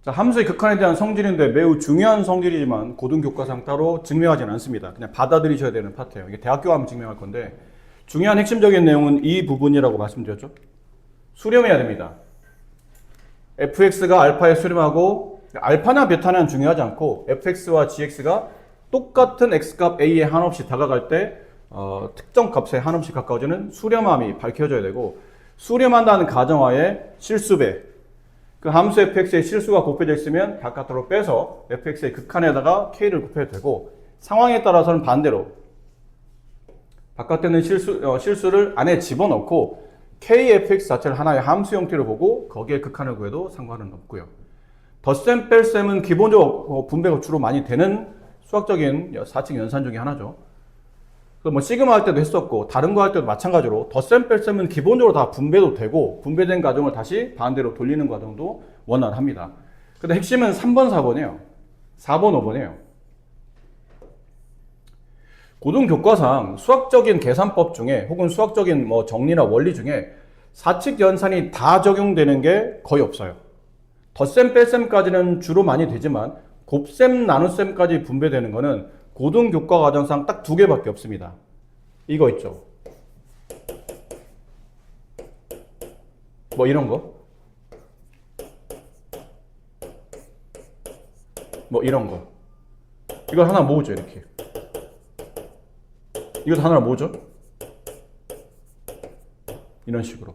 자, 함수의 극한에 대한 성질인데 매우 중요한 성질이지만 고등교과상 따로 증명하지는 않습니다. 그냥 받아들이셔야 되는 파트예요. 이게 대학교 가면 증명할 건데 중요한 핵심적인 내용은 이 부분이라고 말씀드렸죠. 수렴해야 됩니다. fx가 알파에 수렴하고 알파나 베타는 중요하지 않고 fx와 gx가 똑같은 x값 a에 한없이 다가갈 때 특정 값에 한없이 가까워지는 수렴함이 밝혀져야 되고 수렴한다는 가정하에 실수배 그 함수 fx의 실수가 곱해져 있으면 바깥으로 빼서 fx의 극한에다가 k를 곱해도 되고 상황에 따라서는 반대로 바깥에 있는 실수를 안에 집어넣고 kfx 자체를 하나의 함수 형태로 보고 거기에 극한을 구해도 상관은 없고요. 덧셈 뺄셈은 기본적으로 분배가 주로 많이 되는 수학적인 사칙 연산 중에 하나죠. 뭐 시그마 할 때도 했었고 다른 거 할 때도 마찬가지로 덧셈 뺄셈은 기본적으로 다 분배도 되고 분배된 과정을 다시 반대로 돌리는 과정도 원활합니다. 근데 핵심은 3번, 4번이에요. 4번, 5번이에요. 고등교과상 수학적인 계산법 중에 혹은 수학적인 뭐 정리나 원리 중에 사칙 연산이 다 적용되는 게 거의 없어요. 덧셈 뺄셈까지는 주로 많이 되지만 곱셈 나눗셈까지 분배되는 거는 고등교과 과정상 딱 2개밖에 없습니다. 이거 있죠. 뭐 이런 거. 뭐 이런 거. 이걸 하나 모으죠, 이렇게. 이것도 하나 모으죠. 이런 식으로.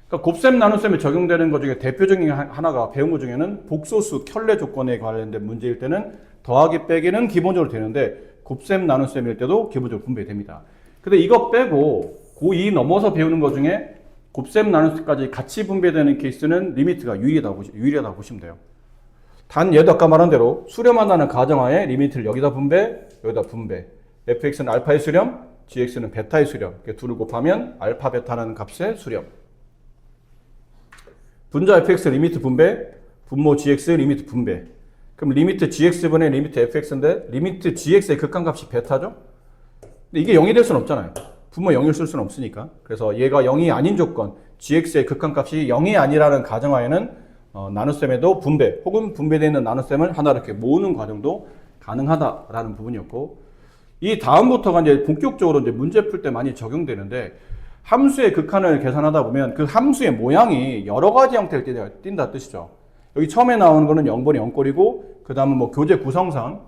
그러니까 곱셈 나눗셈에 적용되는 것 중에 대표적인 하나가 배운 것 중에는 복소수 켤레 조건에 관련된 문제일 때는 더하기 빼기는 기본적으로 되는데 곱셈 나눗셈일 때도 기본적으로 분배됩니다. 근데 이거 빼고 고2 넘어서 배우는 것 중에 곱셈 나눗셈까지 같이 분배되는 케이스는 리미트가 유일하다고 보시면 돼요. 단 얘도 아까 말한 대로 수렴한다는 가정하에 리미트를 여기다 분배, 여기다 분배. fx는 알파의 수렴, gx는 베타의 수렴. 이렇게 둘을 곱하면 알파 베타라는 값의 수렴. 분자 fx 리미트 분배, 분모 gx 리미트 분배. 그럼 리미트 gx분의 리미트 fx인데 리미트 gx의 극한값이 베타죠? 근데 이게 0이 될 수는 없잖아요. 분모 0을 쓸 수는 없으니까. 그래서 얘가 0이 아닌 조건, gx의 극한값이 0이 아니라는 가정하에는 나눗셈에도 분배 혹은 분배되어 있는 나눗셈을 하나 이렇게 모으는 과정도 가능하다라는 부분이었고 이 다음부터가 이제 본격적으로 이제 문제 풀 때 많이 적용되는데 함수의 극한을 계산하다 보면 그 함수의 모양이 여러 가지 형태를 띈다 뜻이죠. 여기 처음에 나오는 거는 0번의 0꼴이고 그 다음은 뭐 교재 구성상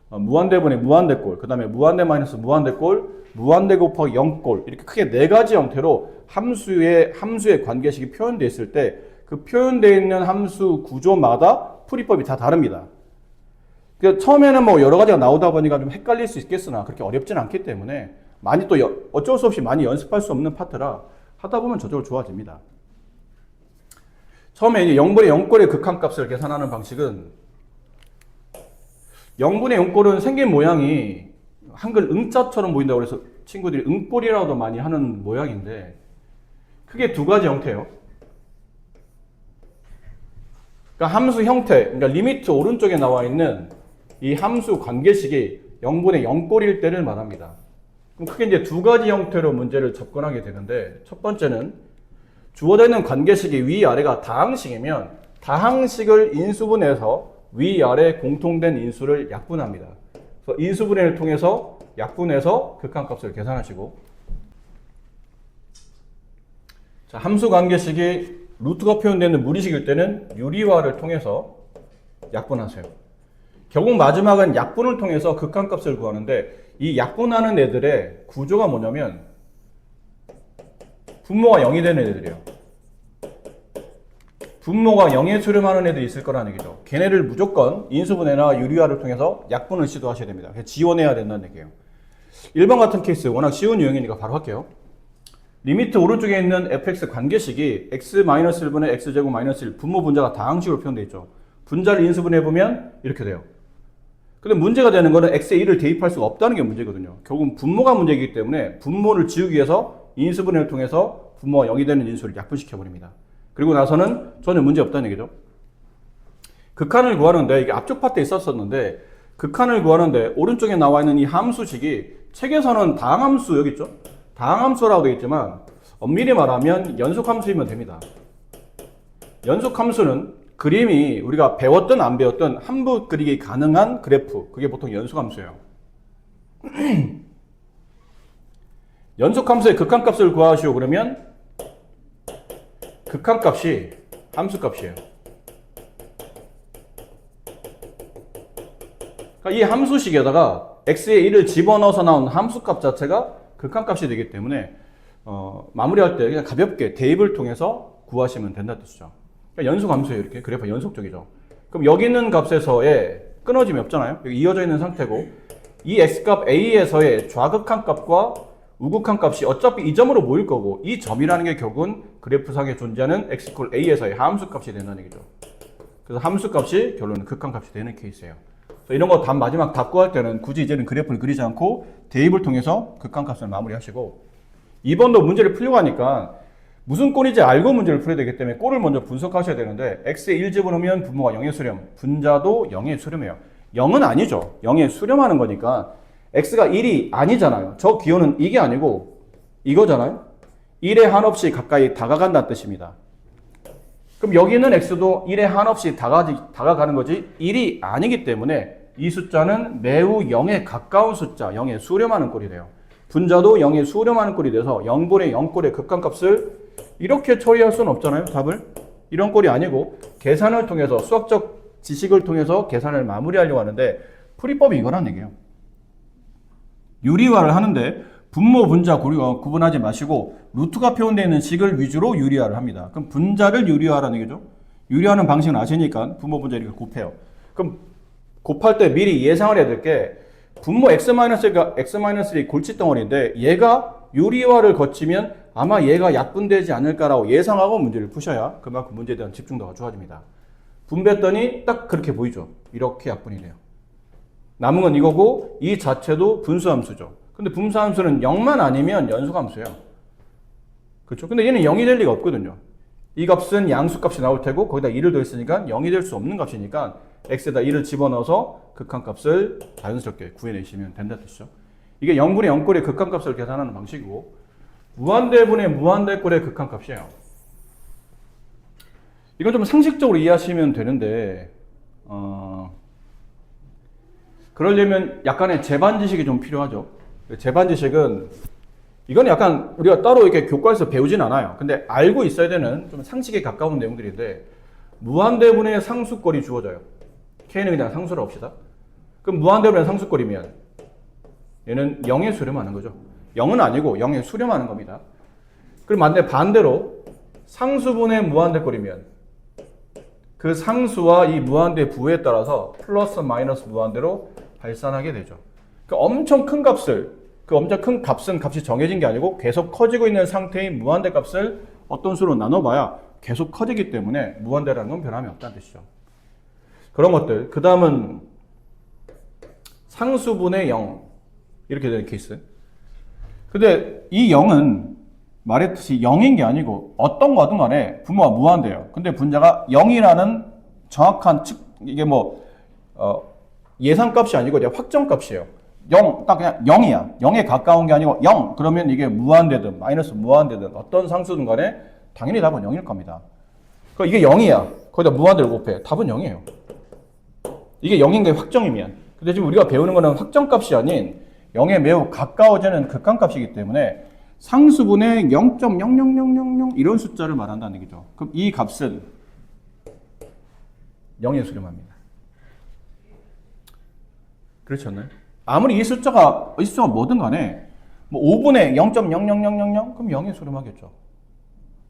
무한대분의 무한대꼴, 그 다음에 무한대 마이너스 무한대꼴, 무한대 곱하기 0꼴 이렇게 크게 4가지 형태로 함수의 관계식이 표현되어 있을 때 그 표현되어 있는 함수 구조마다 풀이법이 다 다릅니다. 그러니까 처음에는 뭐 여러 가지가 나오다 보니까 좀 헷갈릴 수 있겠으나 그렇게 어렵진 않기 때문에 많이 또 어쩔 수 없이 많이 연습할 수 없는 파트라 하다 보면 저절로 좋아집니다. 처음에 이제 0분의 0꼴의 극한값을 계산하는 방식은 0분의 0꼴은 생긴 모양이 한글 응자처럼 보인다고 해서 친구들이 응꼴이라고도 많이 하는 모양인데 크게 2가지 형태예요. 그러니까 함수 형태, 그러니까 리미트 오른쪽에 나와 있는 이 함수 관계식이 0분의 0꼴일 때를 말합니다. 그럼 크게 이제 2가지 형태로 문제를 접근하게 되는데 첫 번째는 주어져 있는 관계식이 위아래가 다항식이면 다항식을 인수분해해서 위아래 공통된 인수를 약분합니다. 그래서 인수분해를 통해서 약분해서 극한값을 계산하시고 자, 함수 관계식이 루트가 표현되는 무리식일 때는 유리화를 통해서 약분하세요. 결국 마지막은 약분을 통해서 극한값을 구하는데 이 약분하는 애들의 구조가 뭐냐면 분모가 0이 되는 애들이에요. 분모가 0에 수렴하는 애들이 있을 거라는 얘기죠. 걔네를 무조건 인수분해나 유리화를 통해서 약분을 시도하셔야 됩니다. 지원해야 된다는 얘기예요. 1번 같은 케이스 워낙 쉬운 유형이니까 바로 할게요. 리미트 오른쪽에 있는 fx 관계식이 x-1분의 x제곱 마이너스 1 분모 분자가 다항식으로 표현되어 있죠. 분자를 인수분해해보면 이렇게 돼요. 근데 문제가 되는 거는 x에 1을 대입할 수가 없다는 게 문제거든요. 결국은 분모가 문제이기 때문에 분모를 지우기 위해서 인수분해를 통해서 분모가 0이 되는 인수를 약분시켜버립니다. 그리고 나서는 전혀 문제 없다는 얘기죠. 극한을 구하는데 이게 앞쪽 파트에 있었었는데 극한을 구하는데 오른쪽에 나와 있는 이 함수식이 책에서는 다항함수 여기 있죠? 다항함수라고 되어 있지만 엄밀히 말하면 연속함수이면 됩니다. 연속함수는 그림이 우리가 배웠든 안 배웠든 함부 그리기 가능한 그래프, 그게 보통 연속함수예요. 연속함수의 극한값을 구하시오 그러면 극한값이 함수값이에요. 그러니까 이 함수식에다가 x의 1을 집어넣어서 나온 함수값 자체가 극한값이 되기 때문에 마무리할 때 그냥 가볍게 대입을 통해서 구하시면 된다는 뜻이죠. 그러니까 연속함수예요. 이렇게 그래프 연속적이죠. 그럼 여기 있는 값에서의 끊어짐이 없잖아요. 여기 이어져 있는 상태고 이 x값 a에서의 좌극한값과 우극한값이 어차피 이 점으로 모일 거고 이 점이라는 게 결국은 그래프상에 존재하는 x = a에서의 함수값이 된다는 얘기죠. 그래서 함수값이 결론은 극한값이 되는 케이스예요. 이런 거 마지막 답 구할 때는 굳이 이제는 그래프를 그리지 않고 대입을 통해서 극한값을 마무리하시고 2번도 문제를 풀려고 하니까 무슨 꼴인지 알고 문제를 풀어야 되기 때문에 꼴을 먼저 분석하셔야 되는데 x에 1 집어넣으면 분모가 0의 수렴, 분자도 0의 수렴이에요. 0은 아니죠. 0의 수렴하는 거니까 x가 1이 아니잖아요. 저 기호는 이게 아니고 이거잖아요. 1에 한없이 가까이 다가간다는 뜻입니다. 그럼 여기 있는 x도 1에 한없이 다가가는 거지 1이 아니기 때문에 이 숫자는 매우 0에 가까운 숫자, 0에 수렴하는 꼴이 돼요. 분자도 0에 수렴하는 꼴이 돼서 0분의 0꼴의 극한값을 이렇게 처리할 수는 없잖아요. 답을. 이런 꼴이 아니고 계산을 통해서 수학적 지식을 통해서 계산을 마무리하려고 하는데 풀이법이 이거란 얘기예요. 유리화를 하는데 분모, 분자 구분하지 마시고 루트가 표현되어 있는 식을 위주로 유리화를 합니다. 그럼 분자를 유리화라는 얘기죠. 유리화하는 방식은 아시니까 분모, 분자 이렇게 곱해요. 그럼 곱할 때 미리 예상을 해야 될 게 분모 x-1가 x-1이 골칫덩어리인데 얘가 유리화를 거치면 아마 얘가 약분되지 않을까라고 예상하고 문제를 푸셔야 그만큼 문제에 대한 집중도가 좋아집니다. 분배했더니 딱 그렇게 보이죠. 이렇게 약분이 돼요. 남은 건 이거고 이 자체도 분수함수죠. 근데 분수함수는 0만 아니면 연속함수예요. 그렇죠? 근데 얘는 0이 될 리가 없거든요. 이 값은 양수값이 나올 테고 거기다 1을 더했으니까 0이 될 수 없는 값이니까 x에다 1을 집어넣어서 극한값을 자연스럽게 구해내시면 된다는 뜻이죠. 이게 0분의 0꼴의 극한값을 계산하는 방식이고 무한대분의 무한대꼴의 극한값이에요. 이건 좀 상식적으로 이해하시면 되는데 그러려면 약간의 재반 지식이 좀 필요하죠. 재반 지식은 이건 약간 우리가 따로 이렇게 교과에서 배우진 않아요. 근데 알고 있어야 되는 좀 상식에 가까운 내용들인데 무한대분의 상수꼴이 주어져요. k는 그냥 상수로 합시다. 그럼 무한대분의 상수꼴이면 얘는 0에 수렴하는 거죠. 0은 아니고 0에 수렴하는 겁니다. 그럼 반대로 상수분의 무한대꼴이면 그 상수와 이 무한대 부호에 따라서 플러스 마이너스 무한대로 발산하게 되죠. 그 엄청 큰 값을 그 엄청 큰 값은 값이 정해진 게 아니고 계속 커지고 있는 상태인 무한대 값을 어떤 수로 나눠봐야 계속 커지기 때문에 무한대라는 건 변함이 없다는 뜻이죠. 그런 것들. 그 다음은 상수분의 0 이렇게 되는 케이스. 근데 이 0은 말했듯이 0인 게 아니고 어떤 거든 간에 분모가 무한대예요. 근데 분자가 0이라는 정확한 이게 예상값이 아니고 확정값이에요. 0, 딱 그냥 0이야. 0에 가까운 게 아니고 0. 그러면 이게 무한대든 마이너스 무한대든 어떤 상수든 간에 당연히 답은 0일 겁니다. 그러니까 이게 0이야. 거기다 무한대를 곱해. 답은 0이에요. 이게 0인 게 확정이면. 근데 지금 우리가 배우는 거는 확정값이 아닌 0에 매우 가까워지는 극한값이기 때문에 상수분의 0.00000 이런 숫자를 말한다는 얘기죠. 그럼 이 값은 0에 수렴합니다. 그렇지 않나요? 아무리 이 숫자가 뭐든 간에 5분의 0.00000 그럼 0에 수렴하겠죠.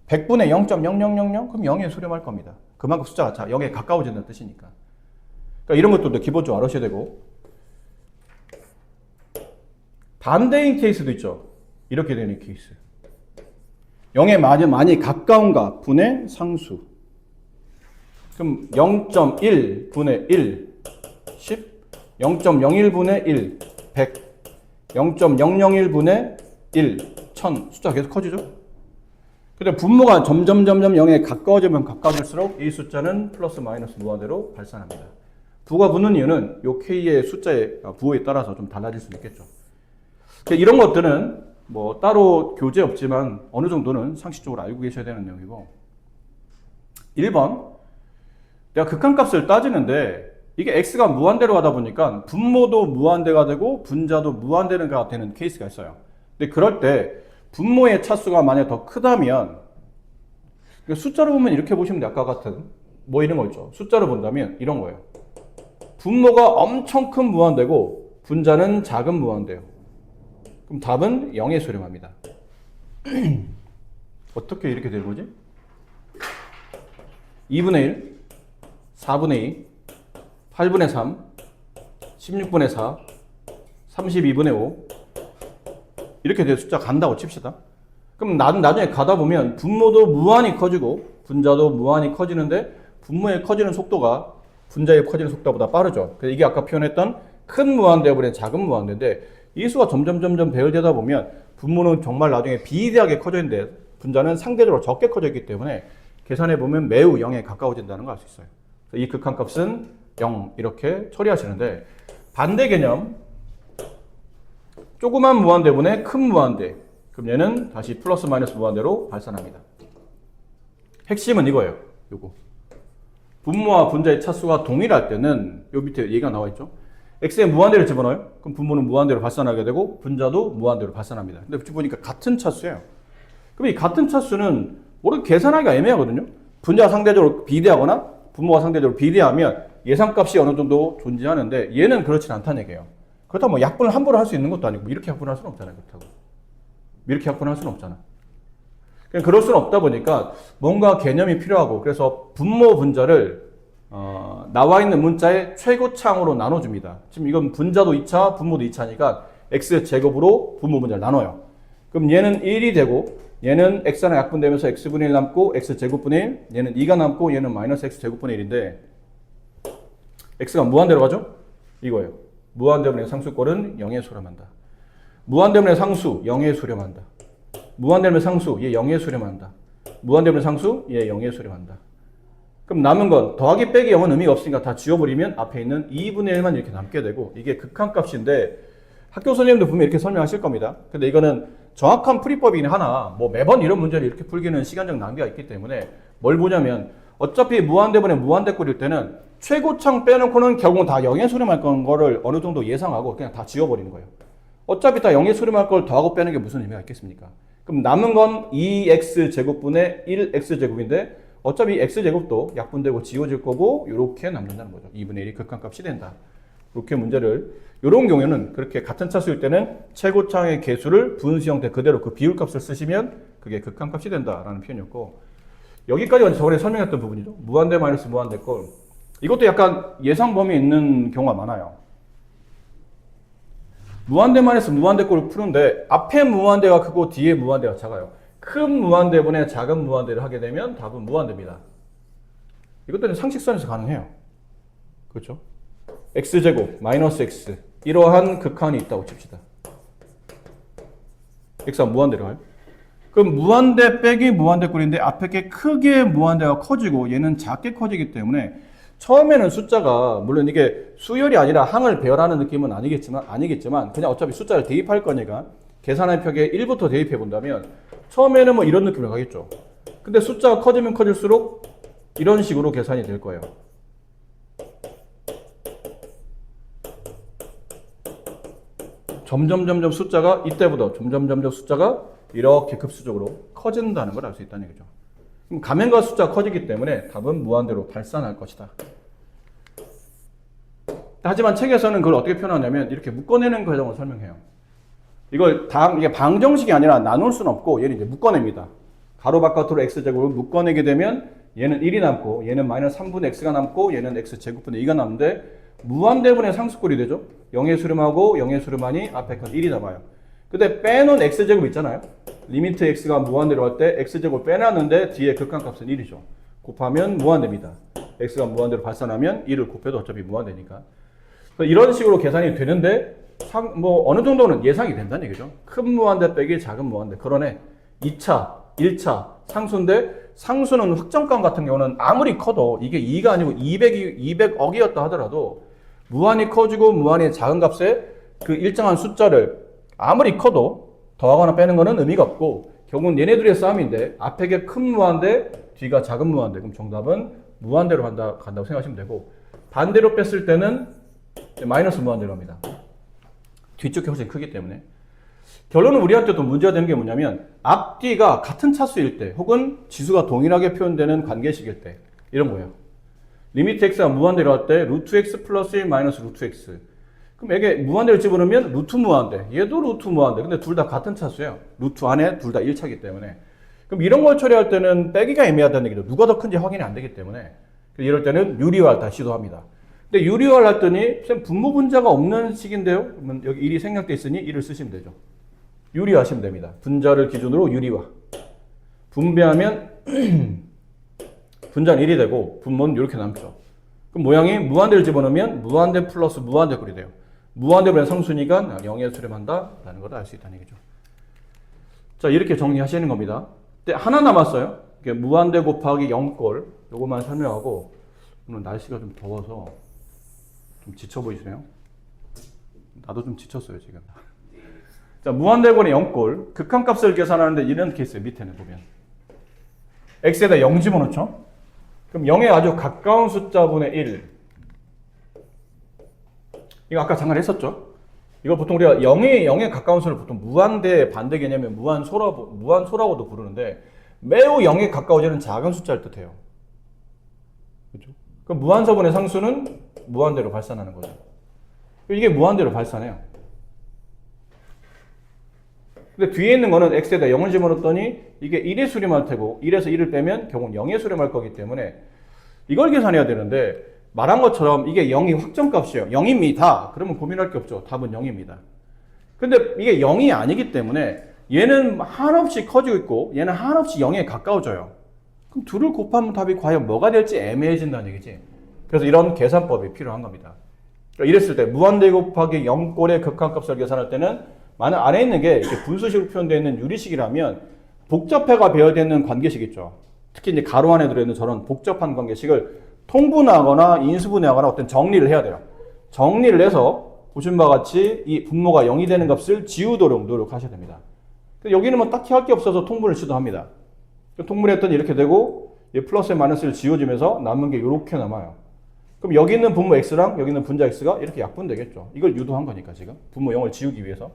100분의 0.0000 그럼 0에 수렴할 겁니다. 그만큼 숫자가 0에 가까워진다는 뜻이니까. 그러니까 이런 것도 기본적으로 알아셔야 되고 반대인 케이스도 있죠. 이렇게 되는 케이스. 0에 많이 가까운가 분의 상수. 그럼 0.1분의 1, 10, 0.01분의 1, 100, 0.001분의 1, 1000 숫자가 계속 커지죠? 근데 분모가 점점 0에 가까워지면 가까워질수록 이 숫자는 플러스 마이너스 무한대로 발산합니다. 부가 붙는 이유는 요 k의 숫자의 부호에 따라서 좀 달라질 수 있겠죠. 이런 것들은 따로 교재 없지만 어느 정도는 상식적으로 알고 계셔야 되는 내용이고 1번 내가 극한값을 따지는데 이게 x가 무한대로 가다 보니까 분모도 무한대가 되고 분자도 무한대가 되는 케이스가 있어요. 근데 그럴 때 분모의 차수가 만약 더 크다면 숫자로 보면 이렇게 보시면 돼. 아까 같은 뭐 이런 거 있죠. 숫자로 본다면 이런 거예요. 분모가 엄청 큰 무한대고 분자는 작은 무한대요. 그럼 답은 0에 수렴합니다. 어떻게 이렇게 되는 거지? 2분의 1, 4분의 2, 8분의 3, 16분의 4, 32분의 5 이렇게 돼 숫자 간다고 칩시다. 그럼 나중에 가다 보면 분모도 무한히 커지고 분자도 무한히 커지는데 분모의 커지는 속도가 분자의 커지는 속도보다 빠르죠. 그래서 이게 아까 표현했던 큰 무한대분의 작은 무한대인데 이 수가 점점 배열되다 보면 분모는 정말 나중에 비대하게 커져 있는데 분자는 상대적으로 적게 커져 있기 때문에 계산해 보면 매우 0에 가까워진다는 걸 알 수 있어요. 이 극한값은 0 이렇게 처리하시는데 반대 개념 조그만 무한대분의 큰 무한대 그럼 얘는 다시 플러스 마이너스 무한대로 발산합니다. 핵심은 이거예요. 요거 분모와 분자의 차수가 동일할 때는 요 밑에 얘기가 나와 있죠. x에 무한대를 집어넣어요. 그럼 분모는 무한대로 발산하게 되고 분자도 무한대로 발산합니다. 근데 보니까 같은 차수예요. 그럼 이 같은 차수는 모르게 계산하기가 애매하거든요. 분자가 상대적으로 비대하거나 분모가 상대적으로 비대하면 예상값이 어느 정도 존재하는데 얘는 그렇진 않다는 얘기예요. 그렇다고 뭐 약분을 함부로 할 수 있는 것도 아니고 이렇게 약분할 수는 없잖아요. 그렇다고 이렇게 약분할 수는 없잖아. 그냥 그럴 수는 없다 보니까 뭔가 개념이 필요하고 그래서 분모 분자를 나와 있는 문자의 최고창으로 나눠줍니다. 지금 이건 분자도 2차, 분모도 2차니까 x제곱으로 분모 분자를 나눠요. 그럼 얘는 1이 되고 얘는 x 하나 약분되면서 x분의 1 남고 x제곱분의 1 얘는 2가 남고 얘는 마이너스 x제곱분의 1인데 x가 무한대로 가죠? 이거예요. 무한대분의 상수꼴은 0에 수렴한다. 무한대분의 상수 0에 수렴한다. 무한대분의 상수 얘 0에 수렴한다. 무한대분의 상수 얘 0에 수렴한다. 그럼 남은 건 더하기 빼기 0은 의미가 없으니까 다 지워버리면 앞에 있는 2분의 1만 이렇게 남게 되고 이게 극한값인데 학교 선생님들 보면 이렇게 설명하실 겁니다. 근데 이거는 정확한 풀이법이긴 하나 뭐 매번 이런 문제를 이렇게 풀기는 시간적 낭비가 있기 때문에 뭘 보냐면 어차피 무한대분의 무한대꼴일 때는 최고창 빼놓고는 결국은 다 0에 수렴할 거를 어느 정도 예상하고 그냥 다 지워버리는 거예요. 어차피 다 0에 수렴할 걸 더하고 빼는 게 무슨 의미가 있겠습니까? 그럼 남은 건 2x제곱분의 1x제곱인데 어차피 x제곱도 약분되고 지워질 거고 이렇게 남는다는 거죠. 2분의 1이 극한값이 된다. 이렇게 문제를 이런 경우에는 그렇게 같은 차수일 때는 최고창의 개수를 분수 형태 그대로 그 비율값을 쓰시면 그게 극한값이 된다라는 표현이었고 여기까지가 저번에 설명했던 부분이죠. 무한대 마이너스 무한대꼴 이것도 약간 예상 범위에 있는 경우가 많아요. 무한대 마이너스 무한대꼴을 푸는데 앞에 무한대가 크고 뒤에 무한대가 작아요. 큰 무한대분의 작은 무한대를 하게 되면 답은 무한대입니다. 이것들은 상식선에서 가능해요. 그렇죠? x제곱 마이너스 x 이러한 극한이 있다고 칩시다. x가 무한대로 가요. 그럼 무한대 빼기 무한대꼴인데 앞에 게 크게 무한대가 커지고 얘는 작게 커지기 때문에 처음에는 숫자가 물론 이게 수열이 아니라 항을 배열하는 느낌은 아니겠지만 그냥 어차피 숫자를 대입할 거니까 계산의 벽에 1부터 대입해 본다면 처음에는 뭐 이런 느낌으로 가겠죠. 근데 숫자가 커지면 커질수록 이런 식으로 계산이 될 거예요. 점점 숫자가 이때부터 점점 숫자가 이렇게 급수적으로 커진다는 걸 알 수 있다는 얘기죠. 그럼 가면과 숫자가 커지기 때문에 답은 무한대로 발산할 것이다. 하지만 책에서는 그걸 어떻게 표현하냐면 이렇게 묶어내는 과정을 설명해요. 이게 방정식이 아니라 나눌 수는 없고 얘는 이제 묶어냅니다. 가로 바깥으로 x제곱을 묶어내게 되면 얘는 1이 남고 얘는 마이너스 3분의 x가 남고 얘는 x제곱분의 2가 남는데 무한대분의 상수꼴이 되죠. 0에 수렴하고 0에 수렴하니 앞에 건 1이 남아요. 근데 빼놓은 x제곱 있잖아요. 리미트 x가 무한대로 갈 때 x제곱을 빼놨는데 뒤에 극한값은 1이죠. 곱하면 무한대입니다. x가 무한대로 발산하면 1을 곱해도 어차피 무한대니까. 이런 식으로 계산이 되는데 어느 정도는 예상이 된다는 얘기죠. 큰 무한대 빼기 작은 무한대. 그러네 2차, 1차 상수인데 상수는 확정값 같은 경우는 아무리 커도 이게 2가 아니고 200억이었다 하더라도 무한히 커지고 무한히 작은 값에 그 일정한 숫자를 아무리 커도 더하거나 빼는 거는 의미가 없고 결국은 얘네들의 싸움인데 앞에 게 큰 무한대 뒤가 작은 무한대. 그럼 정답은 무한대로 간다고 생각하시면 되고, 반대로 뺐을 때는 마이너스 무한대로 합니다. 뒤쪽이 훨씬 크기 때문에. 결론은 우리한테도 문제가 되는 게 뭐냐면 앞뒤가 같은 차수일 때 혹은 지수가 동일하게 표현되는 관계식일 때 이런 거예요. 리미트 x가 무한대로 할 때 루트 x 플러스 1 마이너스 루트 x. 그럼 이게 무한대를 집어넣으면 루트 무한대, 얘도 루트 무한대. 근데 둘 다 같은 차수예요. 루트 안에 둘 다 1차이기 때문에. 그럼 이런 걸 처리할 때는 빼기가 애매하다는 얘기죠. 누가 더 큰지 확인이 안 되기 때문에. 이럴 때는 유리화를 다시 시도합니다. 근데 유리화를 했더니 쌤 분모 분자가 없는 식인데요. 그러면 여기 1이 생략돼 있으니 1을 쓰시면 되죠. 유리화하시면 됩니다. 분자를 기준으로 유리화. 분배하면 분자는 1이 되고 분모는 이렇게 남죠. 그럼 모양이 무한대를 집어넣으면 무한대 플러스 무한대 꼴이 돼요. 무한대분의 상수니까 0에 수렴한다 라는 걸 알 수 있다는 얘기죠. 자, 이렇게 정리하시는 겁니다. 근데 하나 남았어요. 무한대 곱하기 0꼴. 요것만 설명하고, 오늘 날씨가 좀 더워서 좀 지쳐 보이세요? 나도 좀 지쳤어요, 지금. 자, 무한대분의 0꼴. 극한값을 계산하는데 이런 케이스 밑에는 보면. x에다 0 집어넣죠? 그럼 0에 아주 가까운 숫자분의 1. 이거 아까 잠깐 했었죠? 이거 보통 우리가 0에 가까운 수를 보통 무한대 반대 개념이 무한소라고도 부르는데 매우 0에 가까워지는 작은 숫자를 뜻해요. 그렇죠? 그럼 무한서분의 상수는 무한대로 발산하는 거죠. 이게 무한대로 발산해요. 근데 뒤에 있는 거는 x에다 0을 집어넣었더니 이게 1에 수렴할 테고 1에서 1을 빼면 결국 0에 수렴할 거기 때문에 이걸 계산해야 되는데 말한 것처럼 이게 0이 확정값이에요. 0입니다. 그러면 고민할 게 없죠. 답은 0입니다. 근데 이게 0이 아니기 때문에 얘는 한없이 커지고 있고 얘는 한없이 0에 가까워져요. 그럼 둘을 곱하면 답이 과연 뭐가 될지 애매해진다는 얘기지. 그래서 이런 계산법이 필요한 겁니다. 그러니까 이랬을 때 무한대 곱하기 0꼴의 극한값을 계산할 때는 만약 안에 있는 게 이렇게 분수식으로 표현되어 있는 유리식이라면 복잡해가 배열되어 있는 관계식 있죠. 특히 이제 가로 안에 들어있는 저런 복잡한 관계식을 통분하거나 인수분해하거나 어떤 정리를 해야 돼요. 정리를 해서 보신 바와 같이 이 분모가 0이 되는 값을 지우도록 노력하셔야 됩니다. 여기는 뭐 딱히 할 게 없어서 통분을 시도합니다. 통분했더니 이렇게 되고 플러스 마이너스를 지워지면서 남은 게 이렇게 남아요. 그럼 여기 있는 분모 x랑 여기 있는 분자 x가 이렇게 약분되겠죠. 이걸 유도한 거니까 지금 분모 0을 지우기 위해서.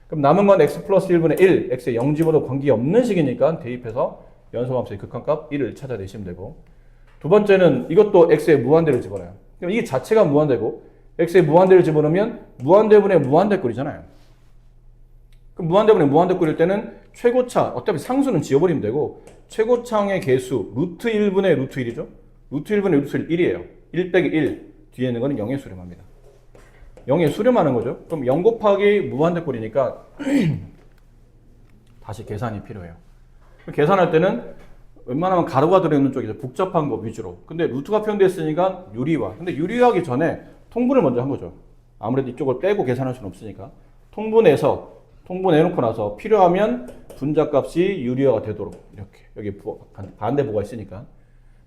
그럼 남은 건 x 플러스 1분의 1, x에 0 집어도 관계없는 식이니까 대입해서 연소함수의 극한값 1을 찾아내시면 되고, 두 번째는 이것도 x에 무한대를 집어넣어요. 그럼 이게 자체가 무한대고 x에 무한대를 집어넣으면 무한대분의 무한대꼴이잖아요. 그럼 무한대분의 무한대꼴일 때는 최고차, 어차피 상수는 지워버리면 되고 최고차의 개수 루트 1분의 루트 1이죠. 루트 1분의 루트 1이에요. 1 빼기 1 뒤에 있는 거는 0에 수렴합니다. 0에 수렴하는 거죠. 그럼 0 곱하기 무한대꼴이니까 다시 계산이 필요해요. 계산할 때는 웬만하면 가로가 들어있는 쪽이죠. 복잡한 거 위주로. 근데 루트가 표현됐으니까 유리화. 근데 유리화하기 전에 통분을 먼저 한 거죠. 아무래도 이쪽을 빼고 계산할 수는 없으니까. 통분해놓고 나서 필요하면 분자값이 유리화가 되도록 이렇게 여기 반대보가 있으니까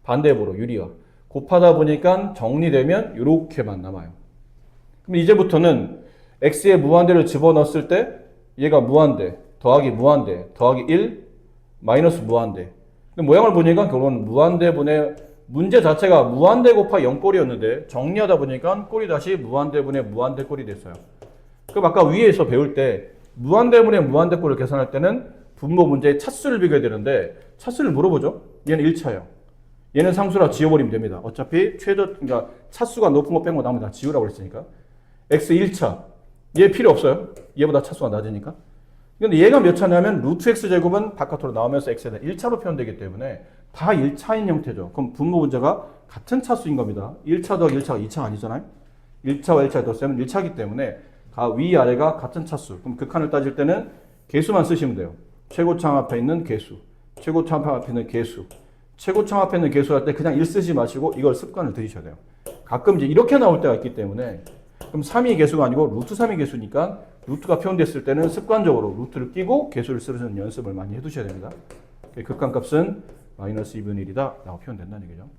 반대보로 유리화. 곱하다 보니까 정리되면 이렇게만 남아요. 그럼 이제부터는 x에 무한대를 집어넣었을 때 얘가 무한대, 더하기 무한대, 더하기 1, 마이너스 무한대. 근데 모양을 보니까 결국은 무한대분의 문제 자체가 무한대 곱하기 0꼴이었는데 정리하다 보니까 꼴이 다시 무한대분의 무한대꼴이 됐어요. 그럼 아까 위에서 배울 때 무한대분의 무한대꼴을 계산할 때는 분모 문제의 차수를 비교해야 되는데 차수를 물어보죠. 얘는 1차예요. 얘는 상수라 지워버리면 됩니다. 어차피 그러니까 차수가 높은 거 뺀 거 나머지 다 지우라고 그랬으니까. x 1차. 얘 필요 없어요. 얘보다 차수가 낮으니까. 근데 얘가 몇 차냐면 루트 x 제곱은 바깥으로 나오면서 x에다 1차로 표현되기 때문에 다 1차인 형태죠. 그럼 분모 문제가 같은 차수인 겁니다. 1차 더하기 1차가 2차가 아니잖아요. 1차와 1차의 덧셈은 1차이기 때문에 위아래가 같은 차수. 그럼 극한을 따질 때는 개수만 쓰시면 돼요. 최고차 앞에 있는 개수, 최고차 앞에 있는 개수, 최고차 앞에 있는 개수 할 때 그냥 1 쓰지 마시고 이걸 습관을 들이셔야 돼요. 가끔 이제 이렇게 나올 때가 있기 때문에 그럼 3이 개수가 아니고 루트 3이 개수니까 루트가 표현됐을 때는 습관적으로 루트를 끼고 개수를 쓰는 연습을 많이 해두셔야 됩니다. 극한값은 마이너스 2분의 1이다 라고 표현된다는 얘기죠.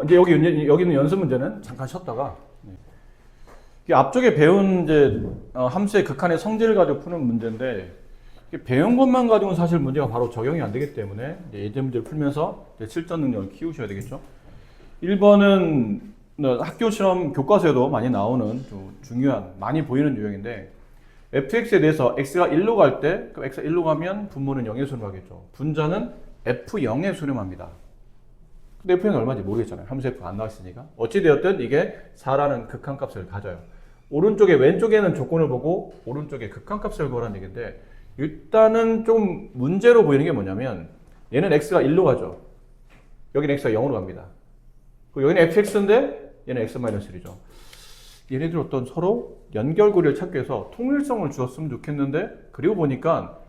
이제 여기는 연습 문제는 잠깐 쉬었다가 앞쪽에 배운 이제 함수의 극한의 성질을 가지고 푸는 문제인데 배운 것만 가지고는 사실 문제가 바로 적용이 안 되기 때문에 예제 문제를 풀면서 실전 능력을 키우셔야 되겠죠. 1번은 학교 시험 교과서에도 많이 나오는 좀 중요한, 많이 보이는 유형인데 fx에 대해서 x가 1로 갈 때, 그럼 x가 1로 가면 분모는 0에 수렴하겠죠. 분자는 f0에 수렴합니다. 근데 f는 얼마인지 모르겠잖아요. 함수 f 안 나왔으니까. 어찌되었든 이게 4라는 극한값을 가져요. 오른쪽에, 왼쪽에는 조건을 보고 오른쪽에 극한값을 구하라는 얘기인데 일단은 좀 문제로 보이는 게 뭐냐면 얘는 x가 1로 가죠. 여기는 x가 0으로 갑니다. 그리고 여기는 fx인데 얘는 x-1이죠. 얘네들 어떤 서로 연결고리를 찾기 위해서 통일성을 주었으면 좋겠는데 그리고 보니까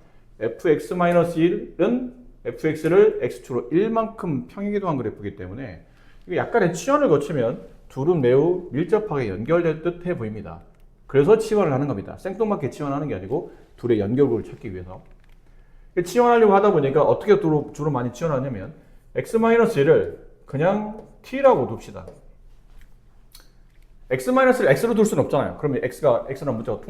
fx-1은 fx를 x축으로 1만큼 평행이동한 그래프이기 때문에 약간의 치환을 거치면 둘은 매우 밀접하게 연결될 듯해 보입니다. 그래서 치환을 하는 겁니다. 생뚱맞게 치환하는 게 아니고 둘의 연결고리를 찾기 위해서. 치환하려고 하다 보니까 어떻게 주로 많이 치환하냐면 x-1을 그냥 t라고 둡시다. x-를 x로 둘 수는 없잖아요. 그러면 x랑 문자가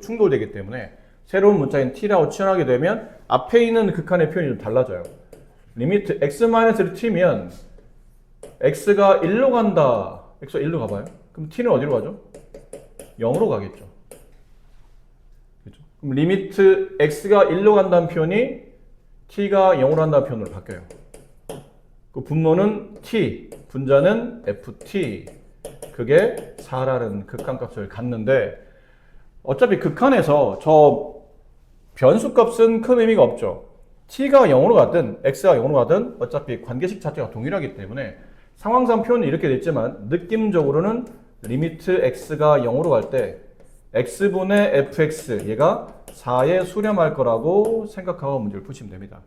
충돌되기 때문에 새로운 문자인 t라고 치환하게 되면 앞에 있는 극한의 표현이 좀 달라져요. 리미트 x-를 t면 x가 1로 간다. x가 1로 가봐요. 그럼 t는 어디로 가죠? 0으로 가겠죠. 그렇죠? 그럼 리미트 x가 1로 간다는 표현이 t가 0으로 간다는 표현으로 바뀌어요. 그 분모는 t, 분자는 ft. 그게 4라는 극한값을 갖는데 어차피 극한에서 저 변수값은 큰 의미가 없죠. t가 0으로 가든 x가 0으로 가든 어차피 관계식 자체가 동일하기 때문에 상황상 표현은 이렇게 됐지만 느낌적으로는 리미트 x가 0으로 갈 때 x분의 fx 얘가 4에 수렴할 거라고 생각하고 문제를 푸시면 됩니다.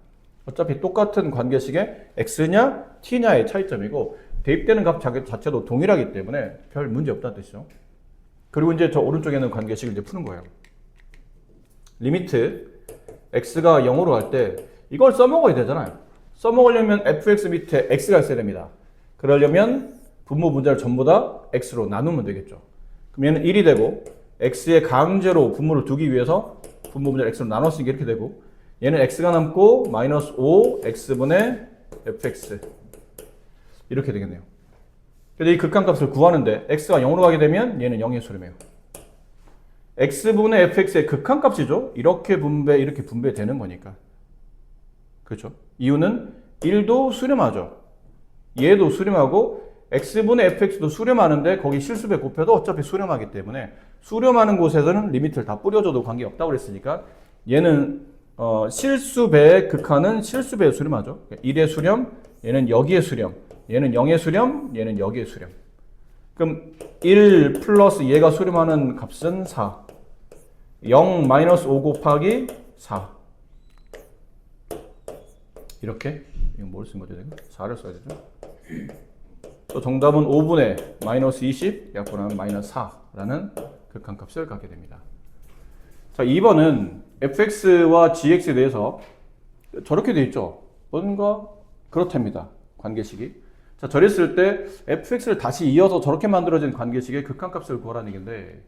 어차피 똑같은 관계식의 x냐 t냐의 차이점이고 대입되는 값 자체도 동일하기 때문에 별 문제 없다는 뜻이죠. 그리고 이제 저 오른쪽에 있는 관계식을 이제 푸는 거예요. 리미트 x가 0으로 갈 때 이걸 써먹어야 되잖아요. 써먹으려면 fx 밑에 x가 있어야 됩니다. 그러려면 분모 분자를 전부 다 x로 나누면 되겠죠. 그럼 얘는 1이 되고 x의 강제로 분모를 두기 위해서 분모 분자를 x로 나눴으니까 이렇게 되고 얘는 x가 남고 마이너스 5 x분의 fx 이렇게 되겠네요. 근데 이 극한값을 구하는데 x가 0으로 가게 되면 얘는 0에 수렴해요. x분의 fx의 극한값이죠. 이렇게 분배되는 거니까. 그렇죠? 이유는 1도 수렴하죠. 얘도 수렴하고 x분의 fx도 수렴하는데 거기 실수배 곱해도 어차피 수렴하기 때문에 수렴하는 곳에서는 리미트를 다 뿌려줘도 관계없다고 그랬으니까 얘는 실수배의 극한은 실수배에 수렴하죠. 1의 수렴, 얘는 여기에 수렴, 얘는 0의 수렴, 얘는 여기에 수렴. 그럼 1 플러스 얘가 수렴하는 값은 4. 0 마이너스 5 곱하기 4. 이렇게? 이거 뭘 쓴 거죠, 지금? 4를 써야 되죠? 또 정답은 5분의 마이너스 20 약분하면 마이너스 4라는 극한값을 갖게 됩니다. 자, 2번은 fx와 gx에 대해서 저렇게 돼 있죠. 뭔가 그렇답니다. 관계식이. 자, 저랬을 때 fx를 다시 이어서 저렇게 만들어진 관계식의 극한값을 구하라는 얘기인데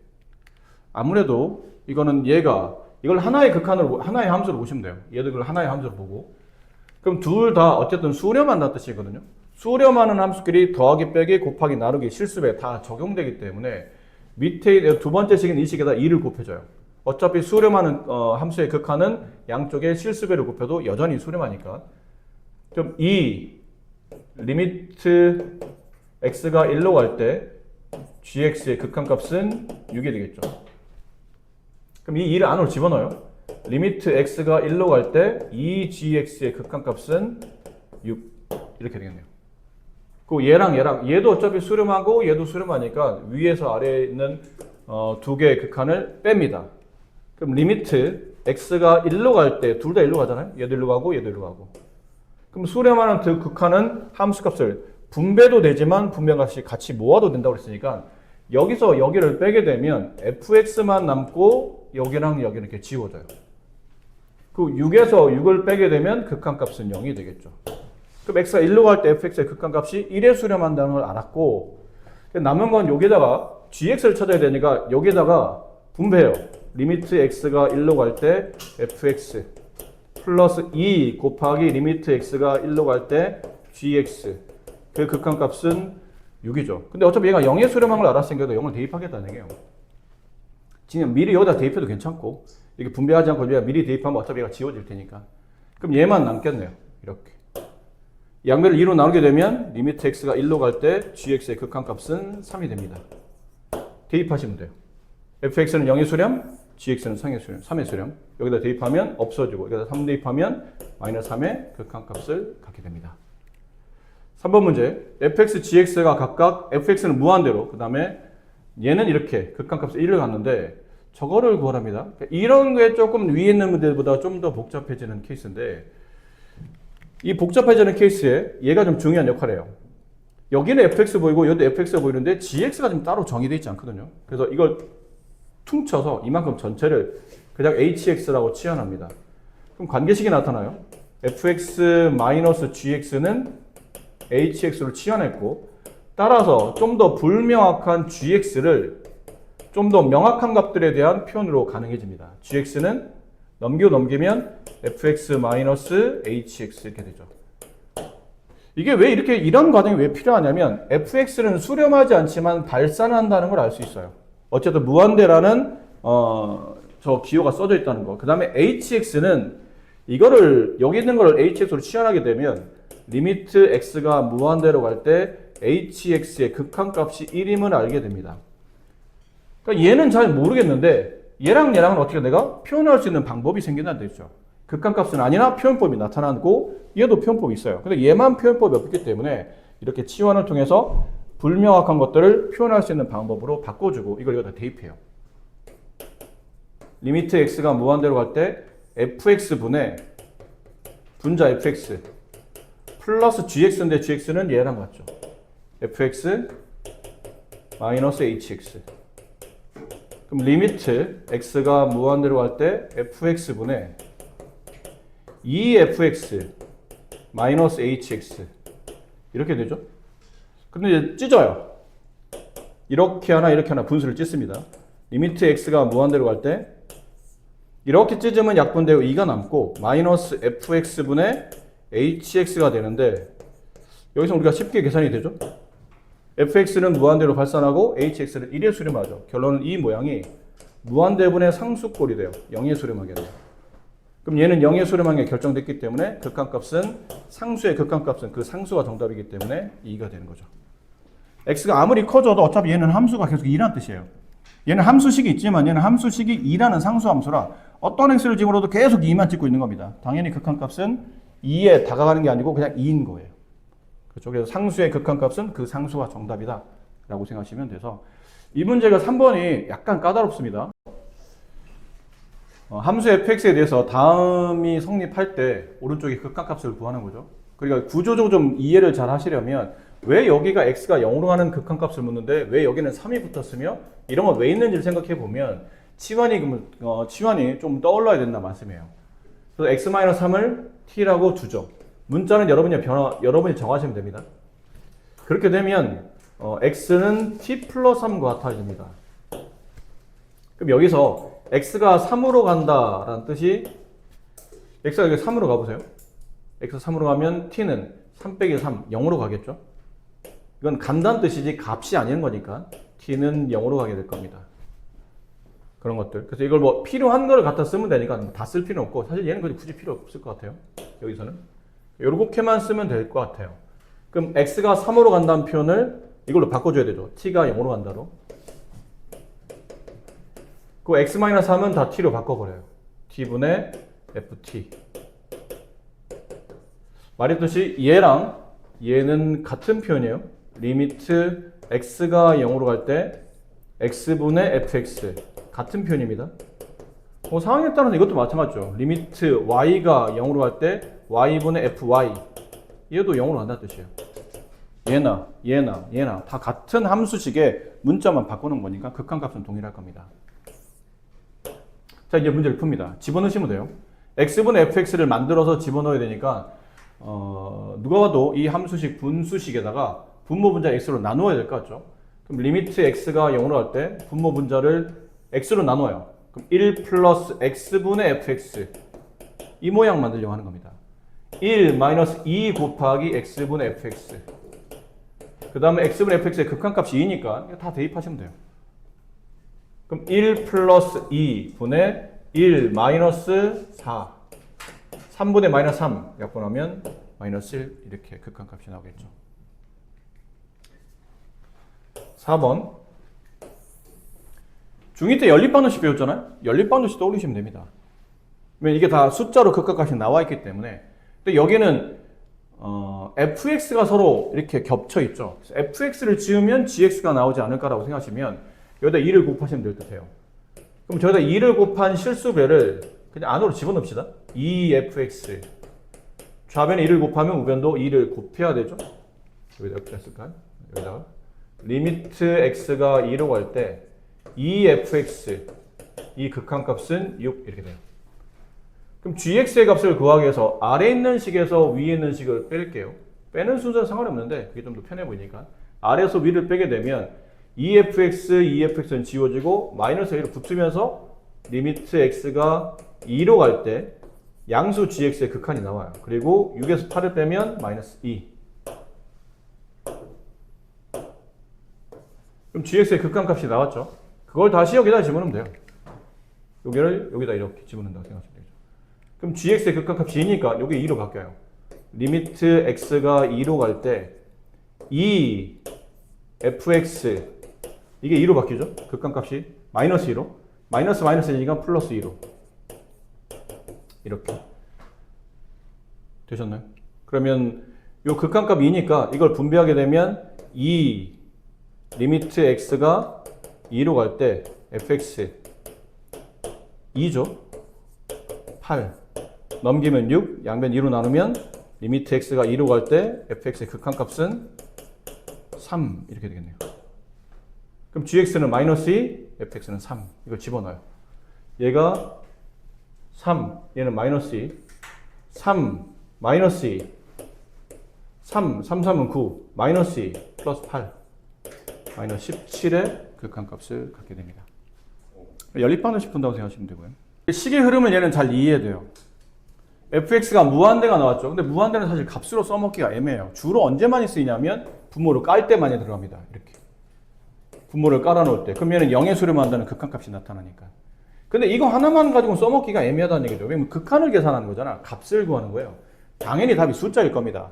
아무래도 이거는 이걸 하나의 극한으로, 하나의 함수로 보시면 돼요. 얘도 이걸 하나의 함수로 보고. 그럼 둘 다 어쨌든 수렴한다는 뜻이거든요. 수렴하는 함수끼리 더하기, 빼기, 곱하기, 나누기, 실수배 다 적용되기 때문에 밑에 두 번째 식인 이 식에다 2를 곱해줘요. 어차피 수렴하는 함수의 극한은 양쪽에 실수배를 곱해도 여전히 수렴하니까. 그럼 이 리미트 x가 1로 갈 때 gx의 극한값은 6이 되겠죠. 그럼 이 2를 안으로 집어넣어요. 리미트 x가 1로 갈 때 2gx의 극한값은 6 이렇게 되겠네요. 그 얘도 어차피 수렴하고 얘도 수렴하니까 위에서 아래에 있는 두 개의 극한을 뺍니다. 그럼 리미트 x가 1로 갈 때 둘 다 1로 가잖아요. 얘도 1로 가고 얘도 1로 가고. 그럼 수렴하는 그 극한은 함수값을 분배도 되지만 분배값이 같이 모아도 된다고 그랬으니까 여기서 여기를 빼게 되면 fx만 남고 여기랑 여기는 이렇게 지워져요. 그 6에서 6을 빼게 되면 극한값은 0이 되겠죠. 그럼 x가 1로 갈 때 fx의 극한값이 1에 수렴한다는 걸 알았고 남은 건 여기다가 gx를 찾아야 되니까 여기다가 분배해요. 리미트 x가 1로 갈 때 fx 플러스 2 곱하기 리미트 x가 1로 갈 때 gx. 그 극한값은 6이죠. 근데 어차피 얘가 0의 수렴한 걸 알았으니까 0을 대입하겠다는 얘기예요. 지금 미리 여기다 대입해도 괜찮고 이렇게 분배하지 않고 미리 대입하면 어차피 얘가 지워질 테니까. 그럼 얘만 남겠네요. 이렇게. 양배를 2로 나누게 되면 리미트 x가 1로 갈 때 gx의 극한값은 3이 됩니다. 대입하시면 돼요. fx는 0의 수렴, gx는 3의 수렴, 3의 수렴. 여기다 대입하면 없어지고 여기다 3 대입하면 마이너스 3의 극한값을 갖게 됩니다. 3번 문제. fx, gx가 각각 fx는 무한대로 그 다음에 얘는 이렇게 극한값을 1을 갖는데 저거를 구하랍니다. 이런 게 조금 위에 있는 문제보다 좀 더 복잡해지는 케이스인데 이 복잡해지는 케이스에 얘가 좀 중요한 역할을 해요. 여기는 fx 보이고 여기도 fx가 보이는데 gx가 좀 따로 정의되어 있지 않거든요. 그래서 이걸 퉁쳐서 이만큼 전체를 그냥 hx라고 치환합니다. 그럼 관계식이 나타나요. fx-gx는 hx로 치환했고 따라서 좀 더 불명확한 gx를 좀 더 명확한 값들에 대한 표현으로 가능해집니다. gx는 넘기면 fx-hx 이렇게 되죠. 이게 왜 이렇게 이런 과정이 왜 필요하냐면 fx는 수렴하지 않지만 발산한다는 걸 알 수 있어요. 어쨌든 무한대라는 저 기호가 써져 있다는 거. 그 다음에 hx는 이거를 여기 있는 걸 hx로 치환하게 되면 리미트 x가 무한대로 갈 때 hx의 극한값이 1임을 알게 됩니다. 그러니까 얘는 잘 모르겠는데 얘랑 얘랑은 어떻게 내가 표현할 수 있는 방법이 생긴다는 뜻이죠. 극한값은 아니나 표현법이 나타나고 얘도 표현법이 있어요. 근데 얘만 표현법이 없기 때문에 이렇게 치환을 통해서 불명확한 것들을 표현할 수 있는 방법으로 바꿔주고 이걸 여기다 대입해요. 리미트 x가 무한대로 갈 때 fx분의 분자 fx 플러스 gx인데 gx는 얘랑 같죠. fx 마이너스 hx. 그럼 리미트 x가 무한대로 갈 때 fx분의 2fx 마이너스 hx 이렇게 되죠. 근데 이제 찢어요. 이렇게 하나 분수를 찢습니다. 리미트 x가 무한대로 갈 때 이렇게 찢으면 약분되고 2가 남고 마이너스 fx분의 hx가 되는데 여기서 우리가 쉽게 계산이 되죠. fx는 무한대로 발산하고 hx는 1에 수렴하죠. 결론은 이 모양이 무한대분의 상수꼴이 돼요. 0에 수렴하게 돼요. 그럼 얘는 0에 수렴한 게 결정됐기 때문에 극한값은 상수의 극한값은 그 상수가 정답이기 때문에 2가 되는 거죠. x가 아무리 커져도 어차피 얘는 함수가 계속 2라는 뜻이에요. 얘는 함수식이 있지만 얘는 함수식이 2라는 상수함수라 어떤 x를 집어넣어도 계속 2만 찍고 있는 겁니다. 당연히 극한값은 2에 다가가는 게 아니고 그냥 2인 거예요. 그렇죠? 그래서 상수의 극한값은 그 상수가 정답이다 라고 생각하시면 돼서 이 문제가 3번이 약간 까다롭습니다. 함수 fx에 대해서 다음이 성립할 때 오른쪽에 극한값을 구하는 거죠. 그러니까 구조적으로 좀 이해를 잘 하시려면 왜 여기가 x가 0으로 가는 극한값을 묻는데 왜 여기는 3이 붙었으며 이런 건 왜 있는지를 생각해 보면 치환이 좀 떠올라야 된다 말씀이에요. 그래서 x-3을 t라고 두죠. 문자는 여러분이 정하시면 됩니다. 그렇게 되면 x는 t 플러스 3과 같아집니다. 그럼 여기서 x가 3으로 간다라는 뜻이 x가 여기 3으로 가보세요. x 3으로 가면 t는 3 빼기 3, 0으로 가겠죠. 이건 간다는 뜻이지 값이 아닌 거니까 t는 0으로 가게 될 겁니다. 그런 것들. 그래서 이걸 뭐 필요한 거를 갖다 쓰면 되니까 다 쓸 필요는 없고 사실 얘는 굳이 필요 없을 것 같아요. 여기서는. 요렇게만 쓰면 될 것 같아요. 그럼 x가 3으로 간다는 표현을 이걸로 바꿔줘야 되죠. t가 0으로 간다로. 그 x-3은 다 t로 바꿔버려요. t분의 ft. 말했듯이 얘는 같은 표현이에요. 리미트 x가 0으로 갈 때 x분의 fx 같은 표현입니다. 상황에 따라서 이것도 마찬가지죠. 리미트 y가 0으로 갈 때 y분의 fy 얘도 0으로 간다는 뜻이에요. 얘나 다 같은 함수식의 문자만 바꾸는 거니까 극한값은 동일할 겁니다. 자, 이제 문제를 풉니다. 집어넣으시면 돼요. x분의 fx를 만들어서 집어넣어야 되니까 누가 봐도 이 함수식 분수식에다가 분모 분자 x로 나누어야 될 것 같죠. 그럼 리미트 x가 0으로 갈 때 분모 분자를 x로 나눠요. 그럼 1 플러스 x분의 fx 이 모양 만들려고 하는 겁니다. 1 마이너스 2 곱하기 x분의 fx 그 다음에 x분의 fx의 극한값이 2니까 이거 다 대입하시면 돼요. 그럼 1 플러스 2분의 1 마이너스 4 3분의 마이너스 3 약분하면 마이너스 1 이렇게 극한값이 나오겠죠. 4번 중2 때 연립방정식 배웠잖아요. 연립방정식 떠올리시면 됩니다. 왜냐면 이게 다 숫자로 극한값이 나와 있기 때문에. 근데 여기는 fx가 서로 이렇게 겹쳐 있죠. fx를 지으면 gx가 나오지 않을까라고 생각하시면 여기다 2를 곱하시면 될 듯해요. 그럼 저기다 2를 곱한 실수배를 그냥 안으로 집어넣읍시다. 2fx 좌변에 2를 곱하면 우변도 2를 곱해야 되죠. 여기다 어떻게 했을까요? 여기다가 리미트 x가 2로 갈 때 2fx 이 극한값은 6 이렇게 돼요. 그럼 gx의 값을 구하기 위해서 아래에 있는 식에서 위에 있는 식을 뺄게요. 빼는 순서는 상관없는데 그게 좀 더 편해 보이니까 아래에서 위를 빼게 되면 2fx는 지워지고 마이너스 1을 붙으면서 리미트 x가 2로 갈 때 양수 gx의 극한이 나와요. 그리고 6에서 8을 빼면 마이너스 2. 그럼 gx의 극한값이 나왔죠. 그걸 다시 여기다 집어넣으면 돼요. 여기를 여기다 이렇게 집어넣는다고 생각하시면 되죠. 그럼 gx의 극한값이 2니까 여기 2로 바뀌어요. 리미트 x가 2로 갈 때 2 fx 이게 2로 바뀌죠. 극한값이 마이너스 2로 마이너스 1이니까 플러스 2로 이렇게 되셨나요? 그러면 요 극한값 2니까 이걸 분배하게 되면 2 리미트 x가 2로 갈 때 fx 2죠. 8 넘기면 6 양변 2로 나누면 리미트 x가 2로 갈 때 fx의 극한값은 3 이렇게 되겠네요. 그럼 gx는 마이너스 2 fx는 3 이걸 집어넣어요. 얘가 3 얘는 마이너스 2 3 마이너스 2 3 3은 9 마이너스 2 플러스 8 마이너스 17의 극한값을 갖게 됩니다. 연립방정식 푼다고 생각하시면 되고요. 식의 흐름은 얘는 잘 이해해야 돼요. fx가 무한대가 나왔죠. 근데 무한대는 사실 값으로 써먹기가 애매해요. 주로 언제 많이 쓰이냐면 분모를 깔 때 많이 들어갑니다. 이렇게 분모를 깔아놓을 때. 그러면 0의 수를 만드는 극한값이 나타나니까. 근데 이거 하나만 가지고 써먹기가 애매하다는 얘기죠. 왜냐면 극한을 계산하는 거잖아. 값을 구하는 거예요. 당연히 답이 숫자일 겁니다.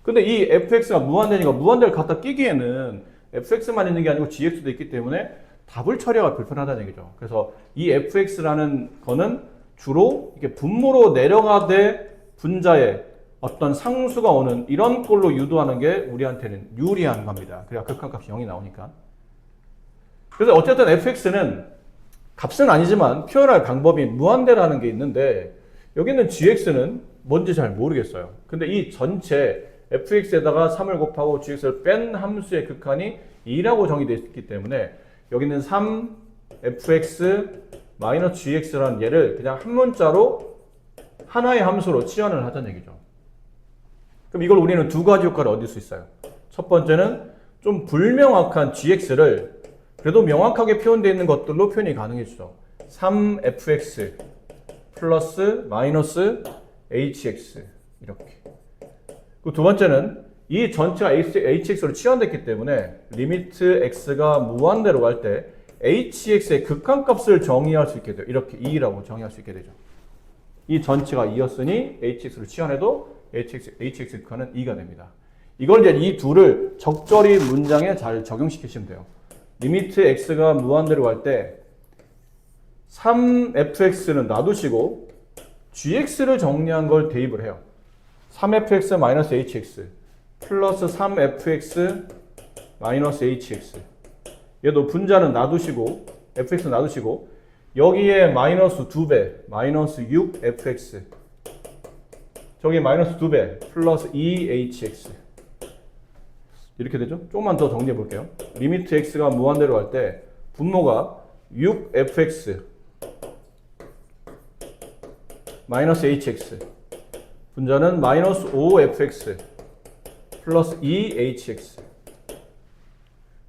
근데 이 fx가 무한대니까 무한대를 갖다 끼기에는 fx만 있는 게 아니고 gx도 있기 때문에 답을 처리하기가 불편하다는 얘기죠. 그래서 이 fx라는 거는 주로 이렇게 분모로 내려가되 분자에 어떤 상수가 오는 이런 꼴로 유도하는 게 우리한테는 유리한 겁니다. 그래야 극한값이 0이 나오니까. 그래서 어쨌든 fx는 값은 아니지만 표현할 방법이 무한대라는 게 있는데 여기는 gx는 뭔지 잘 모르겠어요. 근데 이 전체 fx에다가 3을 곱하고 gx를 뺀 함수의 극한이 2라고 정의되어 있기 때문에 여기는 3 fx 마이너스 gx라는 얘를 그냥 한 문자로 하나의 함수로 치환을 하자는 얘기죠. 그럼 이걸 우리는 두 가지 효과를 얻을 수 있어요. 첫 번째는 좀 불명확한 gx를 그래도 명확하게 표현되어 있는 것들로 표현이 가능해지죠. 3fx 플러스 마이너스 hx 이렇게. 그 두 번째는 이 전체가 hx로 치환됐기 때문에 리미트 x가 무한대로 갈 때 hx의 극한값을 정의할 수 있게 돼요. 이렇게 2라고 정의할 수 있게 되죠. 이 전체가 2였으니 hx로 치환해도 hx의 극한은 2가 됩니다. 이걸 이제 이 둘을 적절히 문장에 잘 적용시키시면 돼요. 리미트 x가 무한대로 갈 때 3fx는 놔두시고 gx를 정리한 걸 대입을 해요. 3fx 마이너스 hx 플러스 3fx 마이너스 hx 얘도 분자는 놔두시고 fx 놔두시고 여기에 마이너스 2배 마이너스 6fx 저기 마이너스 2배 플러스 2hx 이렇게 되죠? 조금만 더 정리해 볼게요. 리미트 x가 무한대로 갈 때 분모가 6fx 마이너스 hx 분자는 마이너스 5fx 플러스 2hx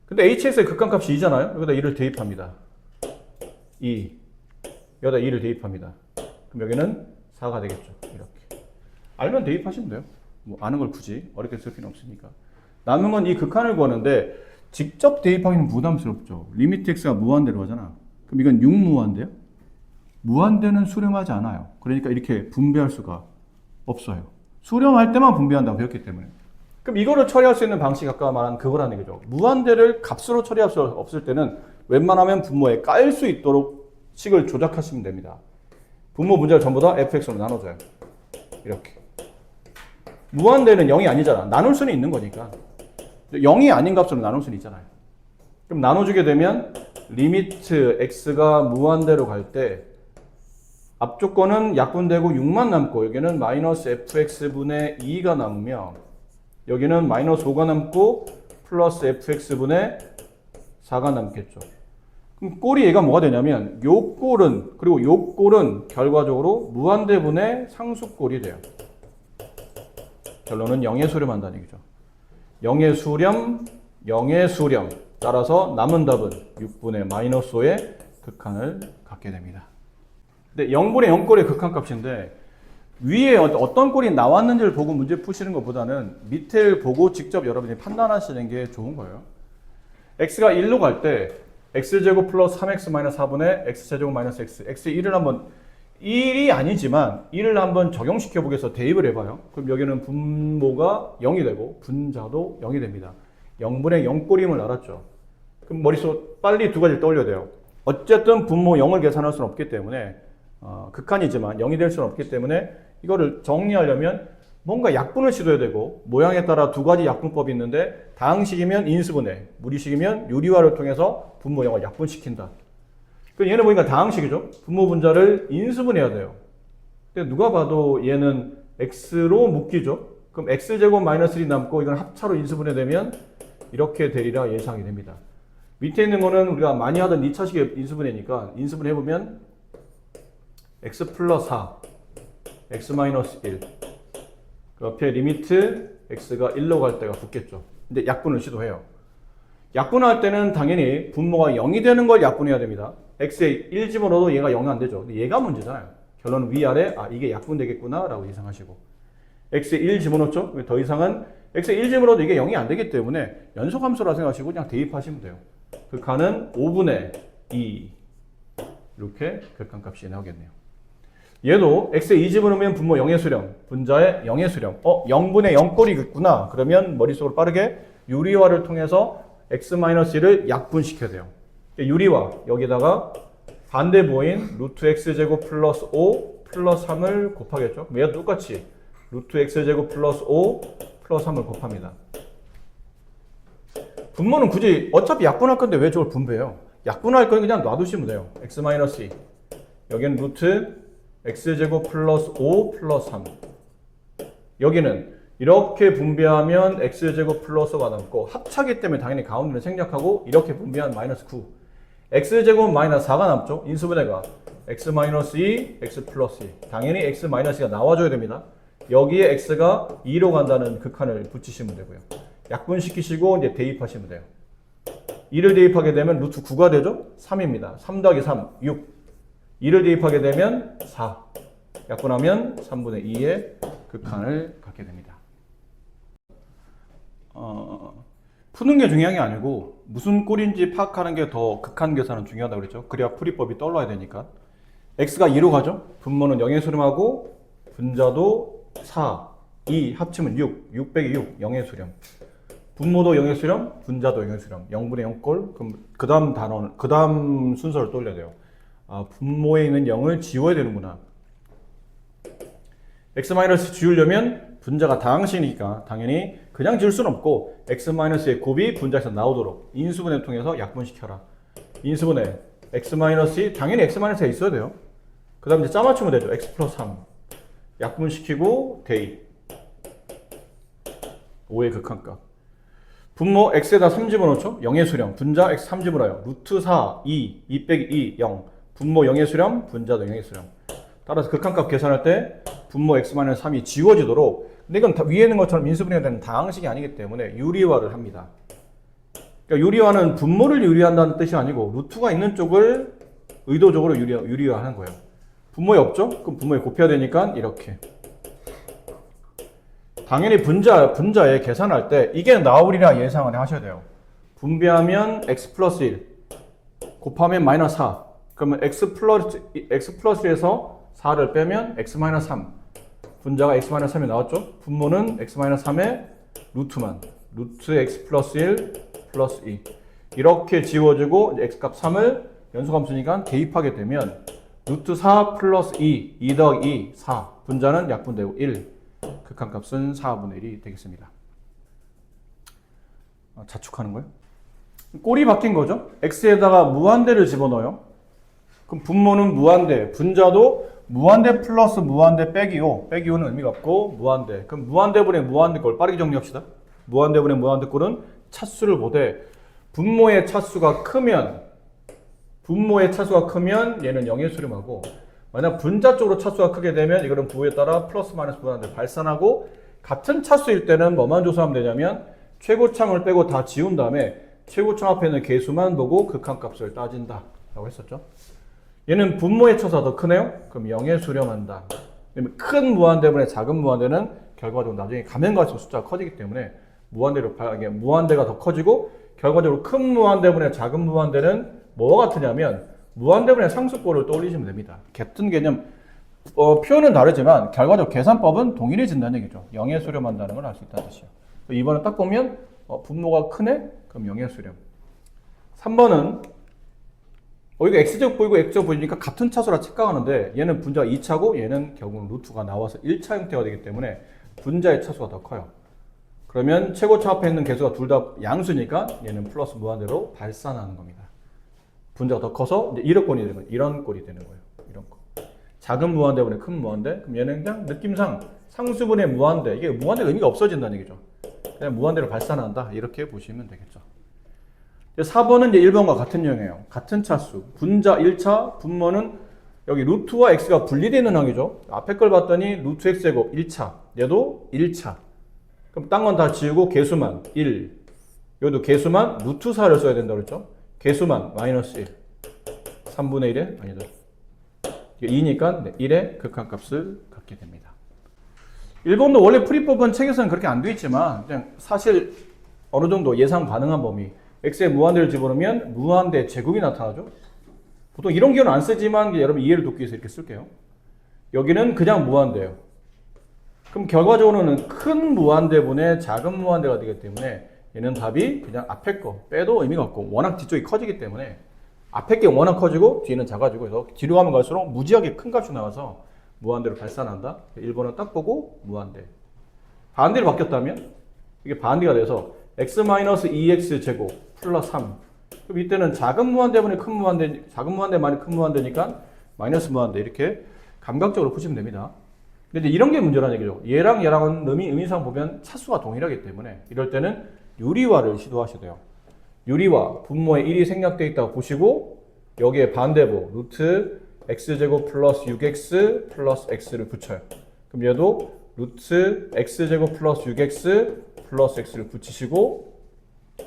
근데 hx의 극한값이 2잖아요. 여기다 2를 대입합니다. 2. 여기다 2를 대입합니다. 그럼 여기는 4가 되겠죠. 이렇게. 알면 대입하시면 돼요. 뭐 아는 걸 굳이 어렵게 쓸 필요는 없으니까. 남은 건 이 극한을 구하는데 직접 대입하기는 부담스럽죠. 리미트 x가 무한대로 하잖아. 그럼 이건 6무한대요? 무한대는 수렴하지 않아요. 그러니까 이렇게 분배할 수가 없어요. 수렴할 때만 분배한다고 배웠기 때문에. 그럼 이거를 처리할 수 있는 방식이 아까 말한 그거라는 얘기죠. 무한대를 값으로 처리할 수 없을 때는 웬만하면 분모에 깔 수 있도록 식을 조작하시면 됩니다. 분모 문제를 전부 다 fx로 나눠줘요. 이렇게. 무한대는 0이 아니잖아. 나눌 수는 있는 거니까. 0이 아닌 값으로 나눌 수는 있잖아요. 그럼 나눠주게 되면 리미트 x가 무한대로 갈 때 앞쪽 거는 약분되고 6만 남고 여기는 마이너스 fx분의 2가 남으며 여기는 마이너스 5가 남고 플러스 fx분의 4가 남겠죠. 그럼 꼴이 얘가 뭐가 되냐면 요 꼴은 그리고 요 꼴은 결과적으로 무한대분의 상수꼴이 돼요. 결론은 0의 수렴한다는 얘기죠. 0의 수렴, 0의 수렴. 따라서 남은 답은 6분의 마이너스 5의 극한을 갖게 됩니다. 근데 0분의 0꼴의 극한값인데 위에 어떤 꼴이 나왔는지를 보고 문제 푸시는 것보다는 밑에를 보고 직접 여러분이 판단하시는 게 좋은 거예요. x가 1로 갈 때 x제곱 플러스 3x 마이너스 4분의 x제곱 마이너스 x. x의 1을 한번 1이 아니지만 1을 한번 적용시켜 보겠어 대입을 해봐요. 그럼 여기는 분모가 0이 되고 분자도 0이 됩니다. 0분의 0꼴임을 알았죠. 그럼 머릿속 빨리 두 가지를 떠올려야 돼요. 어쨌든 분모 0을 계산할 수는 없기 때문에 극한이지만 0이 될 수는 없기 때문에 이거를 정리하려면 뭔가 약분을 시도해야 되고 모양에 따라 두 가지 약분법이 있는데 다항식이면 인수분해, 무리식이면 유리화를 통해서 분모 0을 약분시킨다. 그럼 얘는 보니까 다항식이죠. 분모 분자를 인수분해해야 돼요. 근데 누가 봐도 얘는 x로 묶이죠. 그럼 x제곱 마이너스 1이 남고 이건 합차로 인수분해되면 이렇게 되리라 예상이 됩니다. 밑에 있는 거는 우리가 많이 하던 2차식의 인수분해니까 인수분해해보면 x 플러스 4, x 마이너스 1. 그 옆에 리미트 x가 1로 갈 때가 붙겠죠. 근데 약분을 시도해요. 약분할 때는 당연히 분모가 0이 되는 걸 약분해야 됩니다. x에 1 집어넣어도 얘가 0이 안 되죠. 근데 얘가 문제잖아요. 결론은 위아래 이게 약분되겠구나 라고 예상하시고 x에 1 집어넣죠. 더 이상은 x에 1 집어넣어도 이게 0이 안 되기 때문에 연속함수라 생각하시고 그냥 대입하시면 돼요. 극한은 5분의 2 이렇게 극한값이 나오겠네요. 얘도 x에 2 집어넣으면 분모 0의 수렴, 분자의 0의 수렴. 0분의 0꼴이 있구나. 그러면 머릿속으로 빠르게 유리화를 통해서 x-1을 약분시켜야 돼요. 유리화, 여기다가 반대보인 루트 x제곱 플러스 5 플러스 3을 곱하겠죠. 얘도 똑같이 루트 x제곱 플러스 5 플러스 3을 곱합니다. 분모는 굳이 어차피 약분할 건데 왜 저걸 분배해요? 약분할 건 그냥 놔두시면 돼요. x-2. 여기는 루트 x제곱 플러스 5 플러스 3. 여기는 이렇게 분배하면 x제곱 플러스 5가 남고 합차기 때문에 당연히 가운데는 생략하고 이렇게 분배하면 마이너스 9. x제곱 마이너스 4가 남죠. 인수분해가 x 마이너스 2, x 플러스 2. 당연히 x 마이너스 2가 나와줘야 됩니다. 여기에 x가 2로 간다는 극한을 붙이시면 되고요. 약분시키시고 이제 대입하시면 돼요. 2를 대입하게 되면 루트 9가 되죠. 3입니다. 3 더하기 3, 6. 2를 대입하게 되면 4. 약분하면 3분의 2의 극한을 갖게 됩니다. 푸는 게 중요한 게 아니고 무슨 꼴인지 파악하는 게 더 극한 계산은 중요하다고 그랬죠. 그래야 풀이법이 떠올라야 되니까. x가 2로 가죠. 분모는 0의 수렴하고 분자도 4, 2 합치면 6, 6 빼기 6, 0의 수렴. 분모도 0의 수렴, 분자도 0의 수렴. 0분의 0꼴. 그럼 그 다음 단어는 그 다음 순서를 떠올려야 돼요. 분모에 있는 0을 지워야 되는구나. x- 지우려면 분자가 다항식이니까 당연히 그냥 지울 수는 없고 x-의 곱이 분자에서 나오도록 인수분해 통해서 약분시켜라. 인수분해 x-2 당연히 x-에 있어야 돼요. 그 다음에 이제 짜맞추면 되죠. x 플러스 3 약분시키고 대입 5의 극한값. 분모 x에다 3 집어넣죠. 0의 수렴 분자 x 3 집어넣어요. 루트 4 2 2 빼기 2 0 분모 0의 수렴 분자도 0의 수렴. 따라서 극한값 계산할 때 분모 x-3이 지워지도록, 근데 이건 위에 있는 것처럼 인수분해가 되는 다항식이 아니기 때문에 유리화를 합니다. 그러니까 유리화는 분모를 유리한다는 뜻이 아니고 루트가 있는 쪽을 의도적으로 유리화하는 거예요. 분모에 없죠? 그럼 분모에 곱해야 되니까 이렇게. 당연히 분자에 계산할 때 이게 나오리라 예상을 하셔야 돼요. 분배하면 x 플러스 1 곱하면 마이너스 4. 그러면 x 플러스 1에서 4를 빼면 x 마이너스 3. 분자가 x 마이너스 3이 나왔죠? 분모는 x 마이너스 3의 루트만. 루트 x 플러스 1 플러스 2. 이렇게 지워지고 x 값 3을 연소함수니까 대입하게 되면 루트 4 플러스 2 더하기 2, 4. 분자는 약분되고 1. 극한값은 4분의 1이 되겠습니다. 자축하는 거예요? 꼴이 바뀐 거죠? x에다가 무한대를 집어넣어요. 그럼 분모는 무한대, 분자도 무한대 플러스 무한대 빼기 5. 빼기 5는 의미가 없고 무한대. 그럼 무한대분의 무한대꼴 빠르게 정리합시다. 무한대분의 무한대꼴은 차수를 보되 분모의 차수가 크면 얘는 0에 수렴하고 만약 분자 쪽으로 차수가 크게 되면 이거는 부호에 따라 플러스 마이너스 무한대를 발산하고 같은 차수일 때는 뭐만 조사하면 되냐면 최고참을 빼고 다 지운 다음에 최고참 앞에 있는 개수만 보고 극한값을 따진다 라고 했었죠. 얘는 분모의 차수가 더 크네요. 그럼 0에 수렴한다. 큰 무한대분의 작은 무한대는 결과적으로 나중에 가면 갈수록 숫자가 커지기 때문에 무한대가 더 커지고 결과적으로 큰 무한대분의 작은 무한대는 뭐가 같으냐면 무한대분의 상수꼴을 떠올리시면 됩니다. 같은 개념, 표현은 다르지만 결과적으로 계산법은 동일해진다는 얘기죠. 0에 수렴한다는 걸 알 수 있다는 뜻이에요. 2번은 딱 보면 분모가 크네? 그럼 0에 수렴. 3번은 이거 x제곱 보이고 x제곱 보이니까 같은 차수라 착각하는데 얘는 분자가 2차고 얘는 결국은 루트가 나와서 1차 형태가 되기 때문에 분자의 차수가 더 커요. 그러면 최고차 앞에 있는 개수가 둘 다 양수니까 얘는 플러스 무한대로 발산하는 겁니다. 분자가 더 커서 이제 이런 꼴이 되는 거예요. 이런 꼴이 되는 거예요. 이런 거. 작은 무한대분의 큰 무한대. 그럼 얘는 그냥 느낌상 상수분의 무한대. 이게 무한대가 의미가 없어진다는 얘기죠. 그냥 무한대로 발산한다. 이렇게 보시면 되겠죠. 4번은 이제 1번과 같은 유형이에요. 같은 차수. 분자 1차, 분모는 여기 루트와 x가 분리되는 항이죠. 앞에 걸 봤더니 루트 x제곱 1차. 얘도 1차. 그럼 딴 건 다 지우고 개수만 1. 여기도 개수만 루트 4를 써야 된다고 그랬죠. 개수만 마이너스 1. 3분의 1에 아니다. 2니까 1의 극한값을 갖게 됩니다. 1번도 원래 풀이법은 책에서는 그렇게 안 되어 있지만 그냥 사실 어느 정도 예상 가능한 범위. x에 무한대를 집어넣으면 무한대 제곱이 나타나죠. 보통 이런 기호는 안 쓰지만 여러분 이해를 돕기 위해서 이렇게 쓸게요. 여기는 그냥 무한대예요. 그럼 결과적으로는 큰 무한대분의 작은 무한대가 되기 때문에 얘는 답이 그냥 앞에 거 빼도 의미가 없고 워낙 뒤쪽이 커지기 때문에 앞에 게 워낙 커지고 뒤는 작아지고 해서 뒤로 가면 갈수록 무지하게 큰 값이 나와서 무한대로 발산한다. 1번은 딱 보고 무한대. 반대로 바뀌었다면 이게 반대가 돼서 x-2x 제곱 플러스 3. 그럼 이때는 작은 무한대분의 큰 무한대, 작은 무한대만이 큰 무한대니까 마이너스 무한대 이렇게 감각적으로 푸시면 됩니다. 근데 이제 이런 게 문제라는 얘기죠. 얘랑은 의미상 보면 차수가 동일하기 때문에 이럴 때는 유리화를 시도하셔야 돼요. 유리화, 분모에 1이 생략되어 있다고 보시고 여기에 반대부 루트 x제곱 플러스 6x 플러스 x를 붙여요. 그럼 얘도 루트 x제곱 플러스 6x 플러스 x를 붙이시고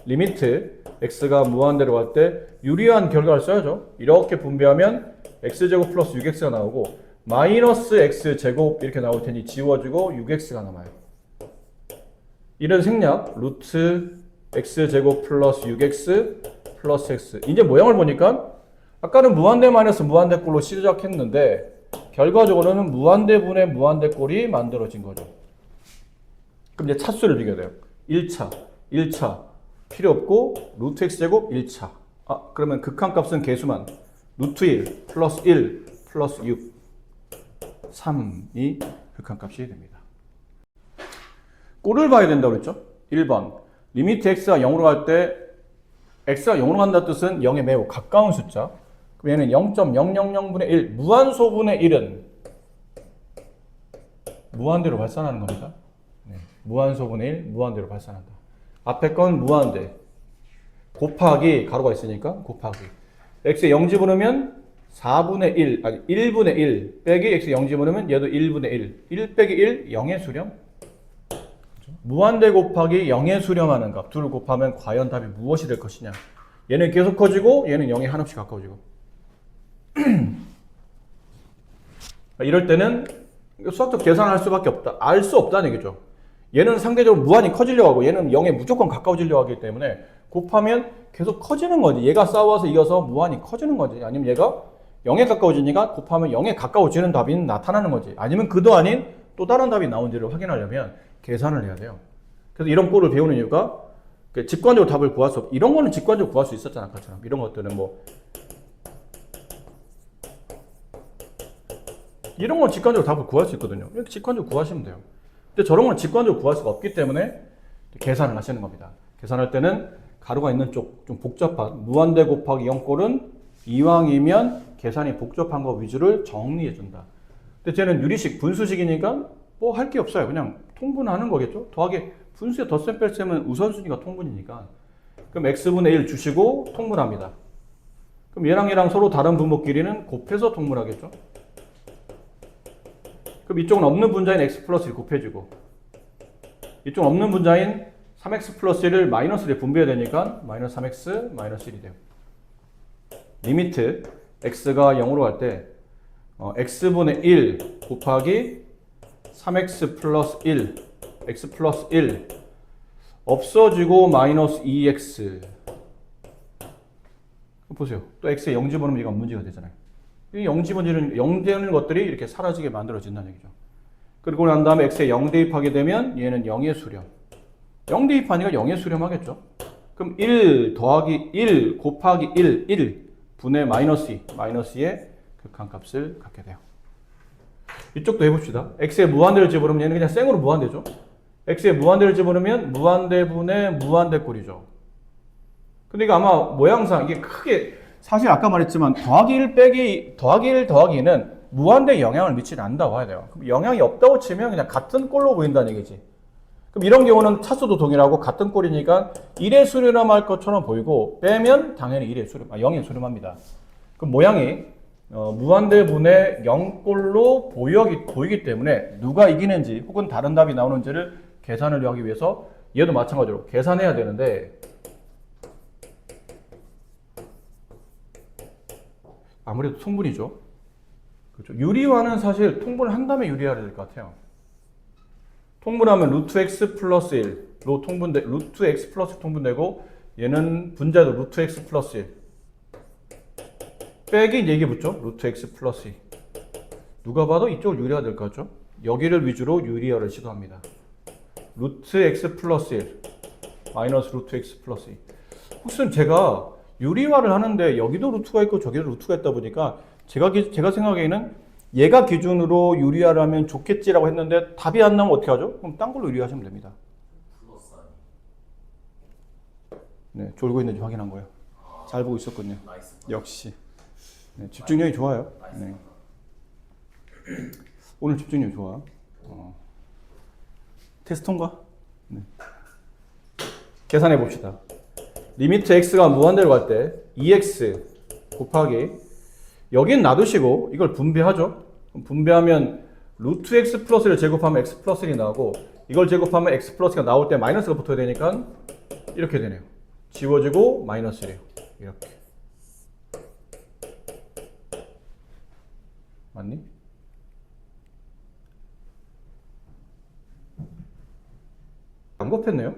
리미트 x가 무한대로 갈 때 유리한 결과를 써야죠. 이렇게 분배하면 x제곱 플러스 6x가 나오고 마이너스 x제곱 이렇게 나올 테니 지워지고 6x가 남아요. 이런 생략 루트 x제곱 플러스 6x 플러스 x. 이제 모양을 보니까 아까는 무한대 마이너스 무한대꼴로 시작했는데 결과적으로는 무한대분의 무한대꼴이 만들어진 거죠. 그럼 이제 차수를 비교해야 돼요. 1차 필요 없고 루트 x제곱 1차. 그러면 극한값은 개수만 루트 1 플러스 1 플러스 6 3이 극한값이 됩니다. 꼴을 봐야 된다고 그랬죠? 1번 리미트 x가 0으로 갈 때 x가 0으로 간다는 뜻은 0에 매우 가까운 숫자. 그럼 얘는 0.000분의 1 무한소분의 1은 무한대로 발산하는 겁니다. 무한소분의 1 무한대로 발산한다. 앞에 건 무한대 곱하기 가로가 있으니까 곱하기 x에 0 집어넣으면 4분의 1, 아니 1분의 1 빼기 x에 0 집어넣으면 얘도 1분의 1 빼기 1, 0의 수렴. 무한대 곱하기 0의 수렴하는 값 둘을 곱하면 과연 답이 무엇이 될 것이냐. 얘는 계속 커지고 얘는 0에 한없이 가까워지고 이럴 때는 수학적 계산을 할 수밖에 없다. 알 수 없다는 얘기죠. 얘는 상대적으로 무한히 커지려고 하고 얘는 0에 무조건 가까워지려고 하기 때문에 곱하면 계속 커지는 거지. 얘가 싸워서 이겨서 무한히 커지는 거지. 아니면 얘가 0에 가까워지니까 곱하면 0에 가까워지는 답이 나타나는 거지. 아니면 그도 아닌 또 다른 답이 나온지를 확인하려면 계산을 해야 돼요. 그래서 이런 꼴을 배우는 이유가 직관적으로 답을 구할 수 없. 이런 거는 직관적으로 구할 수 있었잖아, 아까처럼. 이런 것들은 뭐 이런 건 직관적으로 답을 구할 수 있거든요. 이렇게 직관적으로 구하시면 돼요. 근데 저런 건 직관적으로 구할 수가 없기 때문에 계산을 하시는 겁니다. 계산할 때는 가로가 있는 쪽 좀 복잡한 무한대 곱하기 0꼴은 이왕이면 계산이 복잡한 거 위주를 정리해 준다. 근데 쟤는 유리식, 분수식이니까 뭐 할 게 없어요. 그냥 통분하는 거겠죠. 더하기 분수의 덧셈 뺄셈은 우선순위가 통분이니까. 그럼 x분의 1 주시고 통분합니다. 그럼 얘랑 서로 다른 분모끼리는 곱해서 통분하겠죠. 그럼 이쪽은 없는 분자인 x 플러스 1 곱해주고 이쪽은 없는 분자인 3x 플러스 1을 마이너스 1에 분배해야 되니까 마이너스 3x 마이너스 1이 돼요. 리미트 x가 0으로 갈 때 x분의 1 곱하기 3x 플러스 1 x 플러스 1 없어지고 마이너스 2x 보세요. 또 x에 0 집어넣으면 이거 문제가 되잖아요. 이 0 집어넣는 0 되는 것들이 이렇게 사라지게 만들어진다는 얘기죠. 그리고 난 다음에 x에 0 대입하게 되면 얘는 0의 수렴. 0 대입하니까 0의 수렴하겠죠. 그럼 1 더하기 1 곱하기 1 분의 마이너스 2 마이너스 2의 극한값을 갖게 돼요. 이쪽도 해봅시다. x에 무한대를 집어넣으면 얘는 그냥 생으로 무한대죠. x에 무한대를 집어넣으면 무한대분의 무한대꼴이죠. 근데 이거 아마 모양상 이게 크게 사실 아까 말했지만 더하기 1 빼기 더하기 1 더하기 2는 무한대에 영향을 미치지 않는다고 해야 돼요. 그럼 영향이 없다고 치면 그냥 같은 꼴로 보인다는 얘기지. 그럼 이런 경우는 차수도 동일하고 같은 꼴이니까 1의 수렴할 것처럼 보이고 빼면 당연히 1의 수렴, 0의 수렴합니다. 그럼 모양이 무한대분의 0꼴로 보이기 때문에 누가 이기는지 혹은 다른 답이 나오는지를 계산을 하기 위해서 얘도 마찬가지로 계산해야 되는데 아무래도 통분이죠. 그렇죠. 유리화는 사실 통분을 한 다음에 유리화를 될 것 같아요. 통분하면 루트 x 플러스 1로 루트 x 플러스 통분되고 얘는 분자도 루트 x 플러스 1 빼기 이게 붙죠. 루트 x 플러스 2 누가 봐도 이쪽을 유리화 될 것 같죠. 여기를 위주로 유리화를 시도합니다. 루트 x 플러스 1 마이너스 루트 x 플러스 2 혹시 제가 유리화를 하는데 여기도 루트가 있고 저기도 루트가 있다 보니까 제가 생각에는 얘가 기준으로 유리화를 하면 좋겠지라고 했는데 답이 안 나오면 어떻게 하죠? 그럼 딴 걸로 유리화하시면 됩니다. 네, 졸고 있는지 확인한 거예요. 잘 보고 있었군요. 역시. 네, 집중력이 좋아요. 네. 오늘 집중력 좋아. 테스트 통과? 네. 계산해 봅시다. 리미트 x가 무한대로 갈 때 2x 곱하기 여긴 놔두시고 이걸 분배하죠. 분배하면 루트 x 플러스를 제곱하면 x 플러스 1이 나오고 이걸 제곱하면 x 플러스가 나올 때 마이너스가 붙어야 되니까 이렇게 되네요. 지워지고 마이너스 1이에요. 이렇게. 맞니? 안 곱했네요.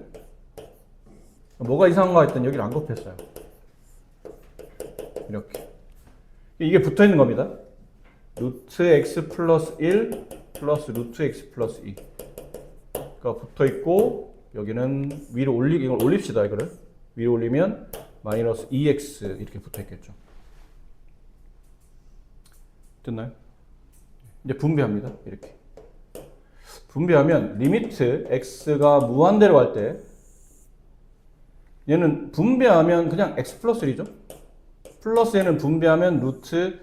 뭐가 이상한가 했더니 여기를 안 곱했어요. 이렇게. 이게 붙어 있는 겁니다. 루트 x 플러스 1 플러스 루트 x 플러스 2가 붙어 있고 여기는 위로 이걸 올립시다. 이거를 위로 올리면 마이너스 2x 이렇게 붙어 있겠죠. 됐나요? 이제 분배합니다. 이렇게 분배하면 리미트 x가 무한대로 갈 때 얘는 분배하면 그냥 x 플러스 1이죠. 플러스 얘는 분배하면 루트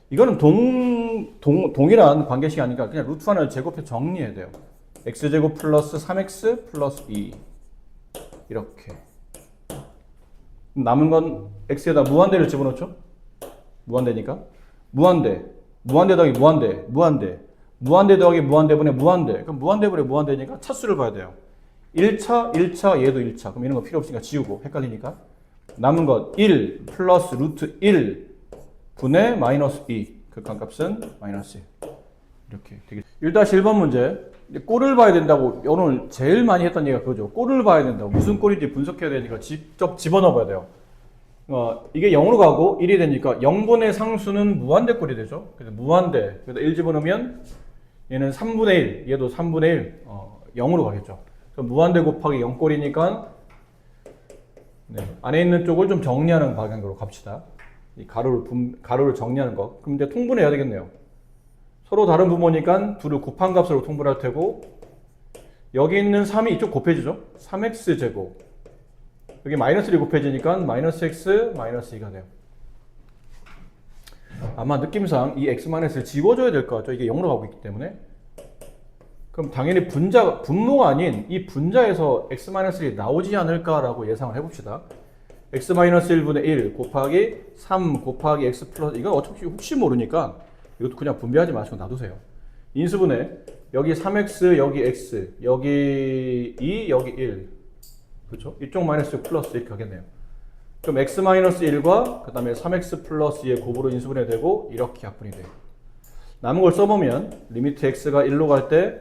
이거는 동일한 관계식이 아니니까 그냥 루트 하나를 제곱해 정리해야 돼요. x제곱 플러스 3x 플러스 2 이렇게 남은 건 x에다 무한대를 집어넣죠. 무한대니까 무한대 더하기 무한대 더하기 무한대분의 무한대 그럼 무한대분의 무한대니까 차수를 봐야 돼요. 1차 얘도 1차 그럼 이런 거 필요 없으니까 지우고 헷갈리니까 남은 것 1 플러스 루트 1 분의 마이너스 2. 극한값은 마이너스 1. 이렇게 되겠습니다. 1-1번 문제. 꼴을 봐야 된다고 오늘 제일 많이 했던 얘기가 그거죠. 꼴을 봐야 된다고. 무슨 꼴인지 분석해야 되니까 직접 집어넣어 봐야 돼요. 이게 0으로 가고 1이 되니까 0분의 상수는 무한대 꼴이 되죠. 그래서 무한대. 그래서 1 집어넣으면 얘는 3분의 1, 얘도 3분의 1, 0으로 가겠죠. 그래서 무한대 곱하기 0꼴이니까 네, 안에 있는 쪽을 좀 정리하는 방향으로 갑시다. 이 가로를 정리하는 거. 그럼 이제 통분해야 되겠네요. 서로 다른 부모니까 둘을 곱한 값으로 통분할 테고, 여기 있는 3이 이쪽 곱해지죠. 3x 제곱. 여기 마이너스 1이 곱해지니까 마이너스 x 마이너스 2가 돼요. 아마 느낌상 이 x-를 지워줘야 될 것 같죠. 이게 0으로 가고 있기 때문에. 그럼 당연히 분모가 아닌 이 분자에서 x-1이 나오지 않을까라고 예상을 해봅시다. x-1분의 1 곱하기 3 곱하기 x 플러스, 이건 어차피 혹시 모르니까 이것도 그냥 분배하지 마시고 놔두세요. 인수분해, 여기 3x, 여기 x, 여기 2, 여기 1. 그렇죠? 이쪽 마이너스 플러스 이렇게 하겠네요. 그럼 x-1과 그 다음에 3x 플러스 2의 곱으로 인수분해 되고 이렇게 약분이 돼요. 남은 걸 써보면 리미트 x가 1로 갈 때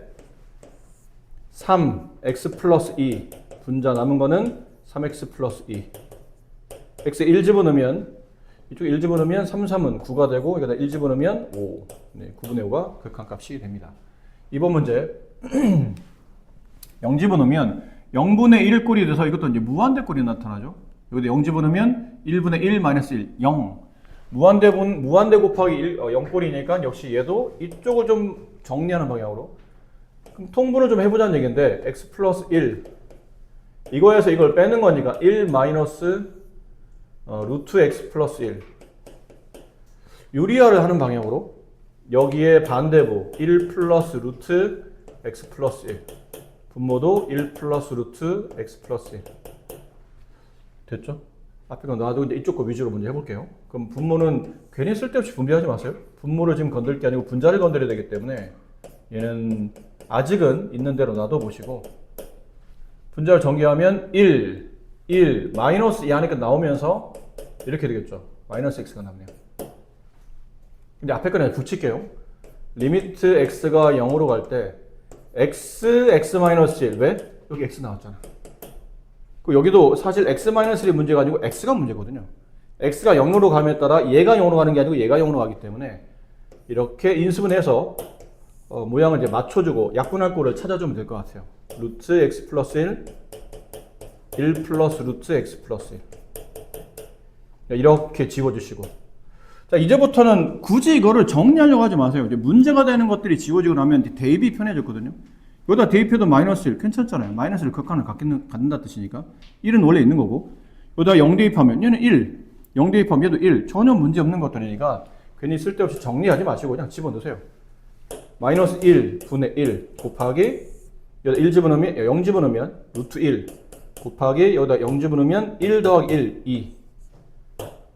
3x 플러스 2 분자 남은 거는 3x 플러스 2 x 1 집어넣으면 이쪽에 1 집어넣으면 3, 3은 9가 되고 여기다 1 집어넣으면 5 네, 9분의 5가 극한값이 됩니다. 이번 문제 0 집어넣으면 0분의 1 꼴이 돼서 이것도 이제 무한대 꼴이 나타나죠. 여기다 0 집어넣으면 1분의 1 마이너스 1 0 무한대 곱하기 1 0꼴이니까 역시 얘도 이쪽을 좀 정리하는 방향으로. 그럼 통분을 좀 해보자는 얘기인데 x 플러스 1 이거에서 이걸 빼는 거니까 1 마이너스 루트 x 플러스 1 유리화를 하는 방향으로 여기에 반대부 1 플러스 루트 x 플러스 1 분모도 1 플러스 루트 x 플러스 1 됐죠? 앞에 거 놔두고 이제 이쪽 거 위주로 먼저 해볼게요. 그럼 분모는 괜히 쓸데없이 분배하지 마세요. 분모를 지금 건들 게 아니고 분자를 건드려야 되기 때문에 얘는 아직은 있는 대로 놔둬보시고 분자를 전개하면 1 마이너스 이 안에 나오면서 이렇게 되겠죠. 마이너스 x가 남네요. 근데 앞에 거는 붙일게요. 리미트 x가 0으로 갈 때 x 마이너스 1 왜? 여기 x 나왔잖아. 그 여기도 사실 x-1이 문제가 아니고 x가 문제거든요. x가 0으로 감에 따라 얘가 0으로 가는 게 아니고 얘가 0으로 가기 때문에 이렇게 인수분해서 모양을 이제 맞춰주고 약분할 꼴을 찾아주면 될 것 같아요. 루트 x 플러스 1 플러스 루트 x 플러스 1 이렇게 지워주시고 자 이제부터는 굳이 이거를 정리하려고 하지 마세요. 이제 문제가 되는 것들이 지워지고 나면 대입이 편해졌거든요. 여기다 대입해도 마이너스 1 괜찮잖아요. 마이너스 1 극한을 갖는다 뜻이니까 1은 원래 있는 거고 여기다 0 대입하면 얘는 1 0 대입하면 얘도 1 전혀 문제 없는 것들이니까 괜히 쓸데없이 정리하지 마시고 그냥 집어넣으세요. 마이너스 1 분의 1 곱하기 여기다 1 집어넣으면 0 집어넣으면 루트 1 곱하기 여기다 0 집어넣으면 1 더하기 1 2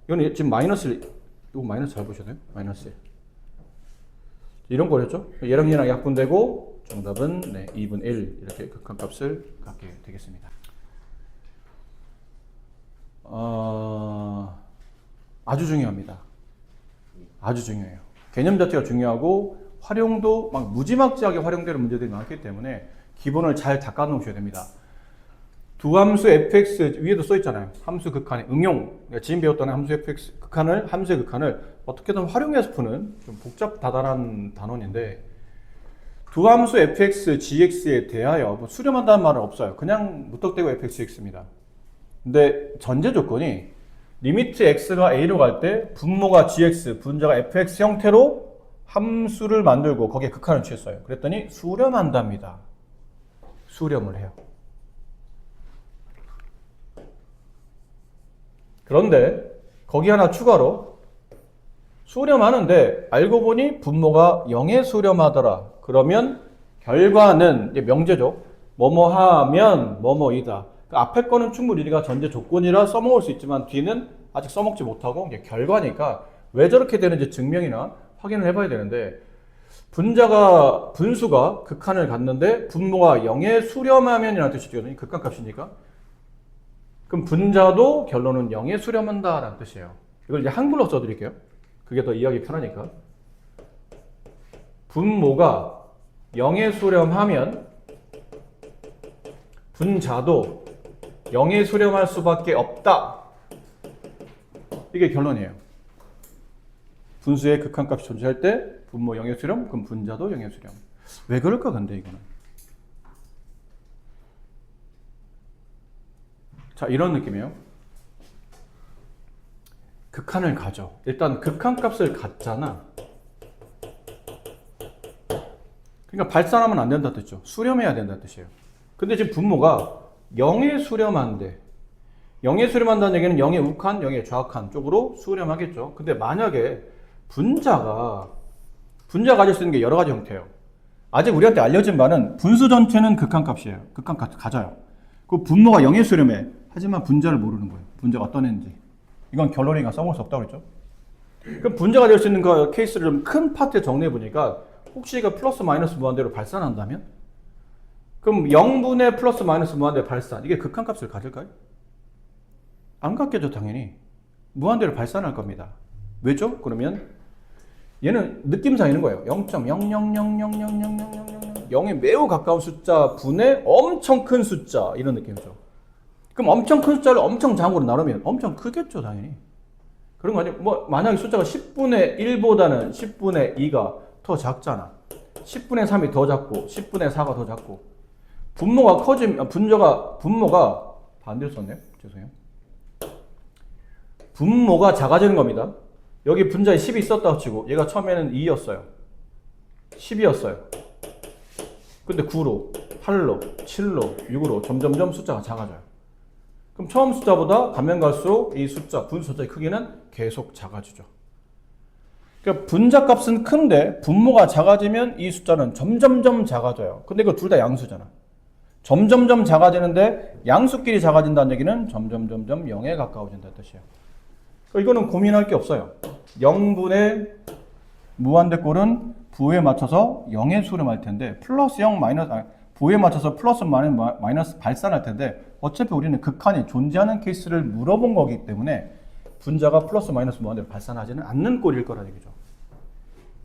이거는 지금 마이너스 1 이거 마이너스 잘 보셔야 돼요. 마이너스 1 이런 거였죠. 얘랑 얘랑 약분되고 정답은 2분의 1 이렇게 극한값을 갖게 되겠습니다. 아주 중요합니다. 아주 중요해요. 개념 자체가 중요하고 활용도 막 무지막지하게 활용되는 문제들이 많기 때문에 기본을 잘 닦아 놓으셔야 됩니다. 두 함수 fx 위에도 써 있잖아요. 함수 극한의 응용. 지금 배웠던 함수 fx 극한을 함수의 극한을 어떻게든 활용해서 푸는 좀 복잡다단한 단원인데 두 함수 fx, gx에 대하여 뭐 수렴한다는 말은 없어요. 그냥 무턱대고 fx, gx입니다. 근데 전제 조건이 리미트 x가 a로 갈 때 분모가 gx, 분자가 fx 형태로 함수를 만들고 거기에 극한을 취했어요. 그랬더니 수렴한답니다. 수렴을 해요. 그런데 거기 하나 추가로 수렴하는데 알고 보니 분모가 0에 수렴하더라. 그러면 결과는 이제 명제죠. 뭐뭐 하면 뭐뭐이다. 그 앞에 거는 충분히 우리가 전제 조건이라 써먹을 수 있지만 뒤는 아직 써먹지 못하고 이제 결과니까 왜 저렇게 되는지 증명이나 확인을 해봐야 되는데 분수가 극한을 갖는데 분모가 0에 수렴하면이라는 뜻이거든요. 극한값이니까. 그럼 분자도 결론은 0에 수렴한다라는 뜻이에요. 이걸 이제 한글로 써드릴게요. 그게 더 이해하기 편하니까. 분모가 0에 수렴하면 분자도 0에 수렴할 수밖에 없다. 이게 결론이에요. 분수의 극한값이 존재할 때 분모 0의 수렴, 그럼 분자도 0의 수렴. 왜 그럴까 근데 이거는? 자, 이런 느낌이에요. 극한을 가져. 일단 극한값을 갖잖아. 그러니까 발산하면 안 된다는 뜻이죠. 수렴해야 된다는 뜻이에요. 근데 지금 분모가 0에 수렴한대. 0에 수렴한다는 얘기는 0의 우칸, 0의 좌칸 쪽으로 수렴하겠죠. 근데 만약에 분자가 가질 수 있는 게 여러 가지 형태예요. 아직 우리한테 알려진 바는 분수 전체는 극한값이에요. 극한값 가져요. 그 분모가 0에 수렴해. 하지만 분자를 모르는 거예요. 분자가 어떤 애인지. 이건 결론이니까 써볼 수 없다고 그랬죠. 그럼 분자가 될 수 있는 그 케이스를 좀 큰 파트에 정리해 보니까 혹시 이거 플러스 마이너스 무한대로 발산한다면? 그럼 0분의 플러스 마이너스 무한대 발산. 이게 극한값을 가질까요? 안 갖겠죠, 당연히. 무한대로 발산할 겁니다. 왜죠? 그러면 얘는 느낌상 이런 거예요. 0.0000000000 0에 매우 가까운 숫자 분의 엄청 큰 숫자 이런 느낌이죠. 그럼 엄청 큰 숫자를 엄청 작은 걸로 나누면 엄청 크겠죠, 당연히. 그런 거 아니에요? 뭐 만약에 숫자가 10분의 1보다는 10분의 2가 더 작잖아. 10분의 3이 더 작고 10분의 4가 더 작고 분모가 커지면 분모가 반대로 썼네요. 죄송해요. 분모가 작아지는 겁니다. 여기 분자에 10이 있었다고 치고 얘가 처음에는 2였어요. 10이었어요. 근데 9로, 8로, 7로, 6으로 점점점 숫자가 작아져요. 그럼 처음 숫자보다 가면 갈수록 이 숫자, 분수 숫자의 크기는 계속 작아지죠. 그러니까 분자 값은 큰데 분모가 작아지면 이 숫자는 점점점 작아져요. 근데 이거 둘 다 양수잖아. 점점점 작아지는데 양수끼리 작아진다는 얘기는 점점점점 0에 가까워진다는 뜻이에요. 그러니까 이거는 고민할 게 없어요. 0분의 무한대 꼴은 부호에 맞춰서 0에 수렴할 텐데 플러스 0 마이너스 부호에 맞춰서 플러스 마이너스 발산할 텐데 어차피 우리는 극한이 존재하는 케이스를 물어본 거기 때문에 분자가 플러스 마이너스 무한대로 발산하지는 않는 꼴일 거라는 얘기죠.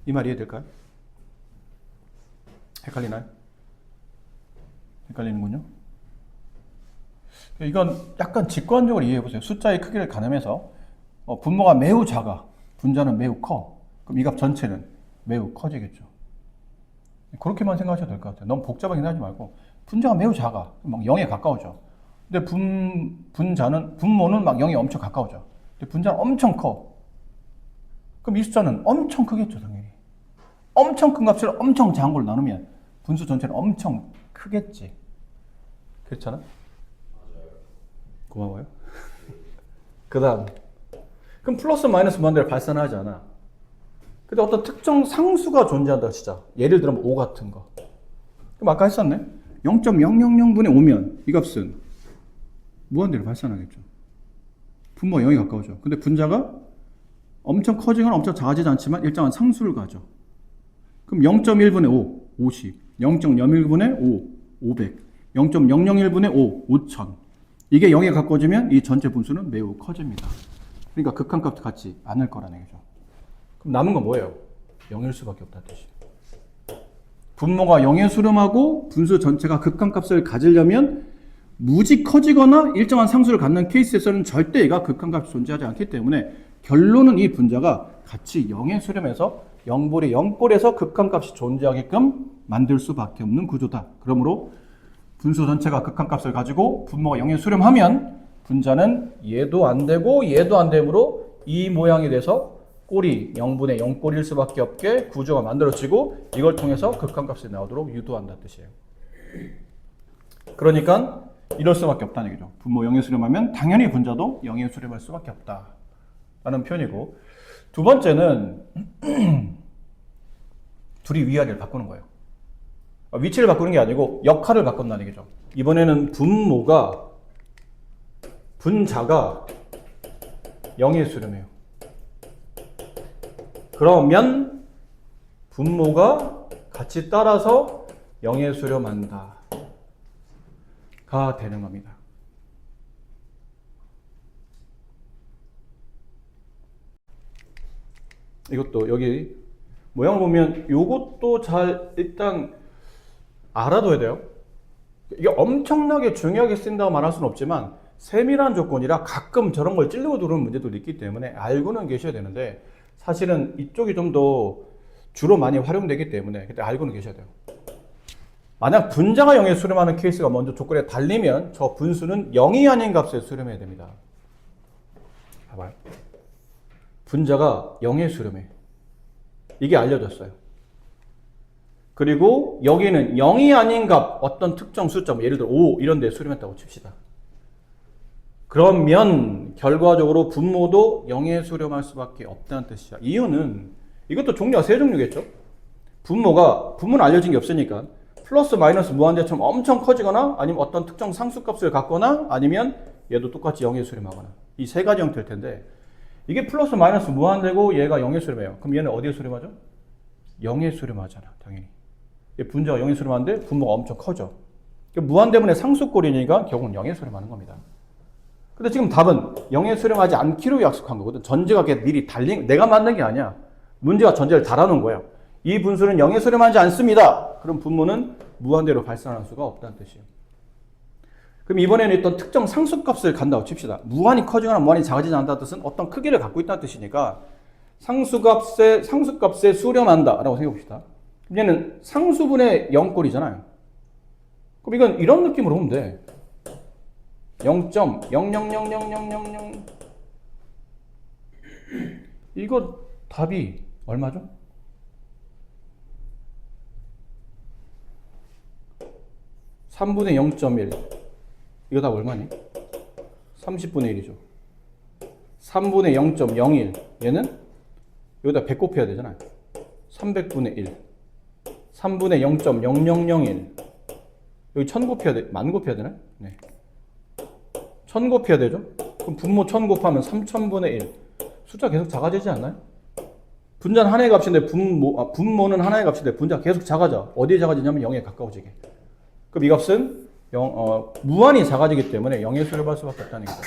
이 말 이해될까요? 헷갈리나요? 헷갈리는군요. 이건 약간 직관적으로 이해해보세요. 숫자의 크기를 가늠해서 분모가 매우 작아. 분자는 매우 커. 그럼 이 값 전체는 매우 커지겠죠. 그렇게만 생각하셔도 될 것 같아요. 너무 복잡하게 하지 말고 분자가 매우 작아. 막 0에 가까워져. 근데 분모는 막 0에 엄청 가까워져. 근데 분자는 엄청 커. 그럼 이 숫자는 엄청 크겠죠, 당연히. 엄청 큰 값을 엄청 작은 걸로 나누면 분수 전체는 엄청 크겠지. 그렇잖아? 고마워요. 그 다음. 그럼 플러스 마이너스 무한대로 발산하지 않아. 근데 어떤 특정 상수가 존재한다 진짜. 예를 들면 5 같은 거. 그럼 아까 했었네. 0.000분의 5면 이 값은 무한대로 발산하겠죠. 분모가 0에 가까워져. 근데 분자가 엄청 커지거나 엄청 작아지지 않지만 일정한 상수를 가져. 그럼 0.1분의 5, 50. 0.01분의 5, 500. 0.001분의 5, 5000. 이게 0에 가까워지면 이 전체 분수는 매우 커집니다. 그러니까 극한값도 같지 않을 거라는 얘기죠. 그럼 남은 건 뭐예요? 0일 수밖에 없다는 뜻이에요. 분모가 0에 수렴하고 분수 전체가 극한값을 가지려면 무지 커지거나 일정한 상수를 갖는 케이스에서는 절대 얘가 극한값이 존재하지 않기 때문에 결론은 이 분자가 같이 0에 수렴해서 0볼이 0볼에서 극한값이 존재하게끔 만들 수밖에 없는 구조다. 그러므로 분수 전체가 극한값을 가지고 분모가 0에 수렴하면 분자는 얘도 안 되고 얘도 안 되므로 이 모양이 돼서 꼴이 0분의 0꼴일 수밖에 없게 구조가 만들어지고 이걸 통해서 극한값이 나오도록 유도한다는 뜻이에요. 그러니까 이럴 수밖에 없다는 얘기죠. 분모 0에 수렴하면 당연히 분자도 0에 수렴할 수밖에 없다라는 표현이고, 두 번째는 둘이 위아래를 바꾸는 거예요. 위치를 바꾸는 게 아니고 역할을 바꾼다는 얘기죠. 이번에는 분자가 0에 수렴해요. 그러면 분모가 같이 따라서 0에 수렴한다 가 되는 겁니다. 이것도 여기 모양을 보면 요것도 잘 일단 알아둬야 돼요. 이게 엄청나게 중요하게 쓴다고 말할 수는 없지만 세밀한 조건이라 가끔 저런 걸 찔르고 들어오는 문제들도 있기 때문에 알고는 계셔야 되는데 사실은 이쪽이 좀 더 주로 많이 활용되기 때문에 그때 알고는 계셔야 돼요. 만약 분자가 0에 수렴하는 케이스가 먼저 조건에 달리면 저 분수는 0이 아닌 값에 수렴해야 됩니다. 봐봐요. 분자가 0에 수렴해. 이게 알려졌어요. 그리고 여기는 0이 아닌 값, 어떤 특정 숫자, 뭐 예를 들어 5 이런 데 수렴했다고 칩시다. 그러면 결과적으로 분모도 0에 수렴할 수밖에 없다는 뜻이야. 이유는 이것도 종류가 세 종류겠죠. 분모는 알려진 게 없으니까 플러스 마이너스 무한대처럼 엄청 커지거나 아니면 어떤 특정 상수값을 갖거나 아니면 얘도 똑같이 0에 수렴하거나 이 세 가지 형태일 텐데 이게 플러스 마이너스 무한대고 얘가 0에 수렴해요. 그럼 얘는 어디에 수렴하죠? 0에 수렴하잖아 당연히. 분자가 0에 수렴하는데 분모가 엄청 커져. 무한대분의 상수꼴이니까 결국은 0에 수렴하는 겁니다. 근데 지금 답은 0에 수렴하지 않기로 약속한 거거든. 전제가 미리 달린, 내가 만든 게 아니야. 문제가 전제를 달아놓은 거예요. 이 분수는 0에 수렴하지 않습니다. 그럼 분모는 무한대로 발생할 수가 없다는 뜻이에요. 그럼 이번에는 어떤 특정 상수값을 간다고 칩시다. 무한히 커지거나 무한히 작아지지 않는다는 뜻은 어떤 크기를 갖고 있다는 뜻이니까 상수값에 수렴한다 라고 생각해 봅시다. 얘는 상수분의 0꼴이잖아요. 그럼 이건 이런 느낌으로 보면 돼. 0.000000 이거 답이 얼마죠? (3분의 0.1) 이거 답 얼마니? 30분의 1이죠. 3분의 0.01 얘는 여기다 100 곱해야 되잖아요. 300분의 1 3분의 0.0001 여기 1000 곱해야 돼. 10,000 곱해야 되나? 네. 1000 곱해야 되죠? 그럼 분모 1000 곱하면 3000분의 1 숫자 계속 작아지지 않나요? 분자는 하나의 값인데 분모는 하나의 값인데 분자가 계속 작아져. 어디에 작아지냐면 0에 가까워지게. 그럼 이 값은 무한히 작아지기 때문에 0에 수렴할 수밖에 없다는 얘기죠.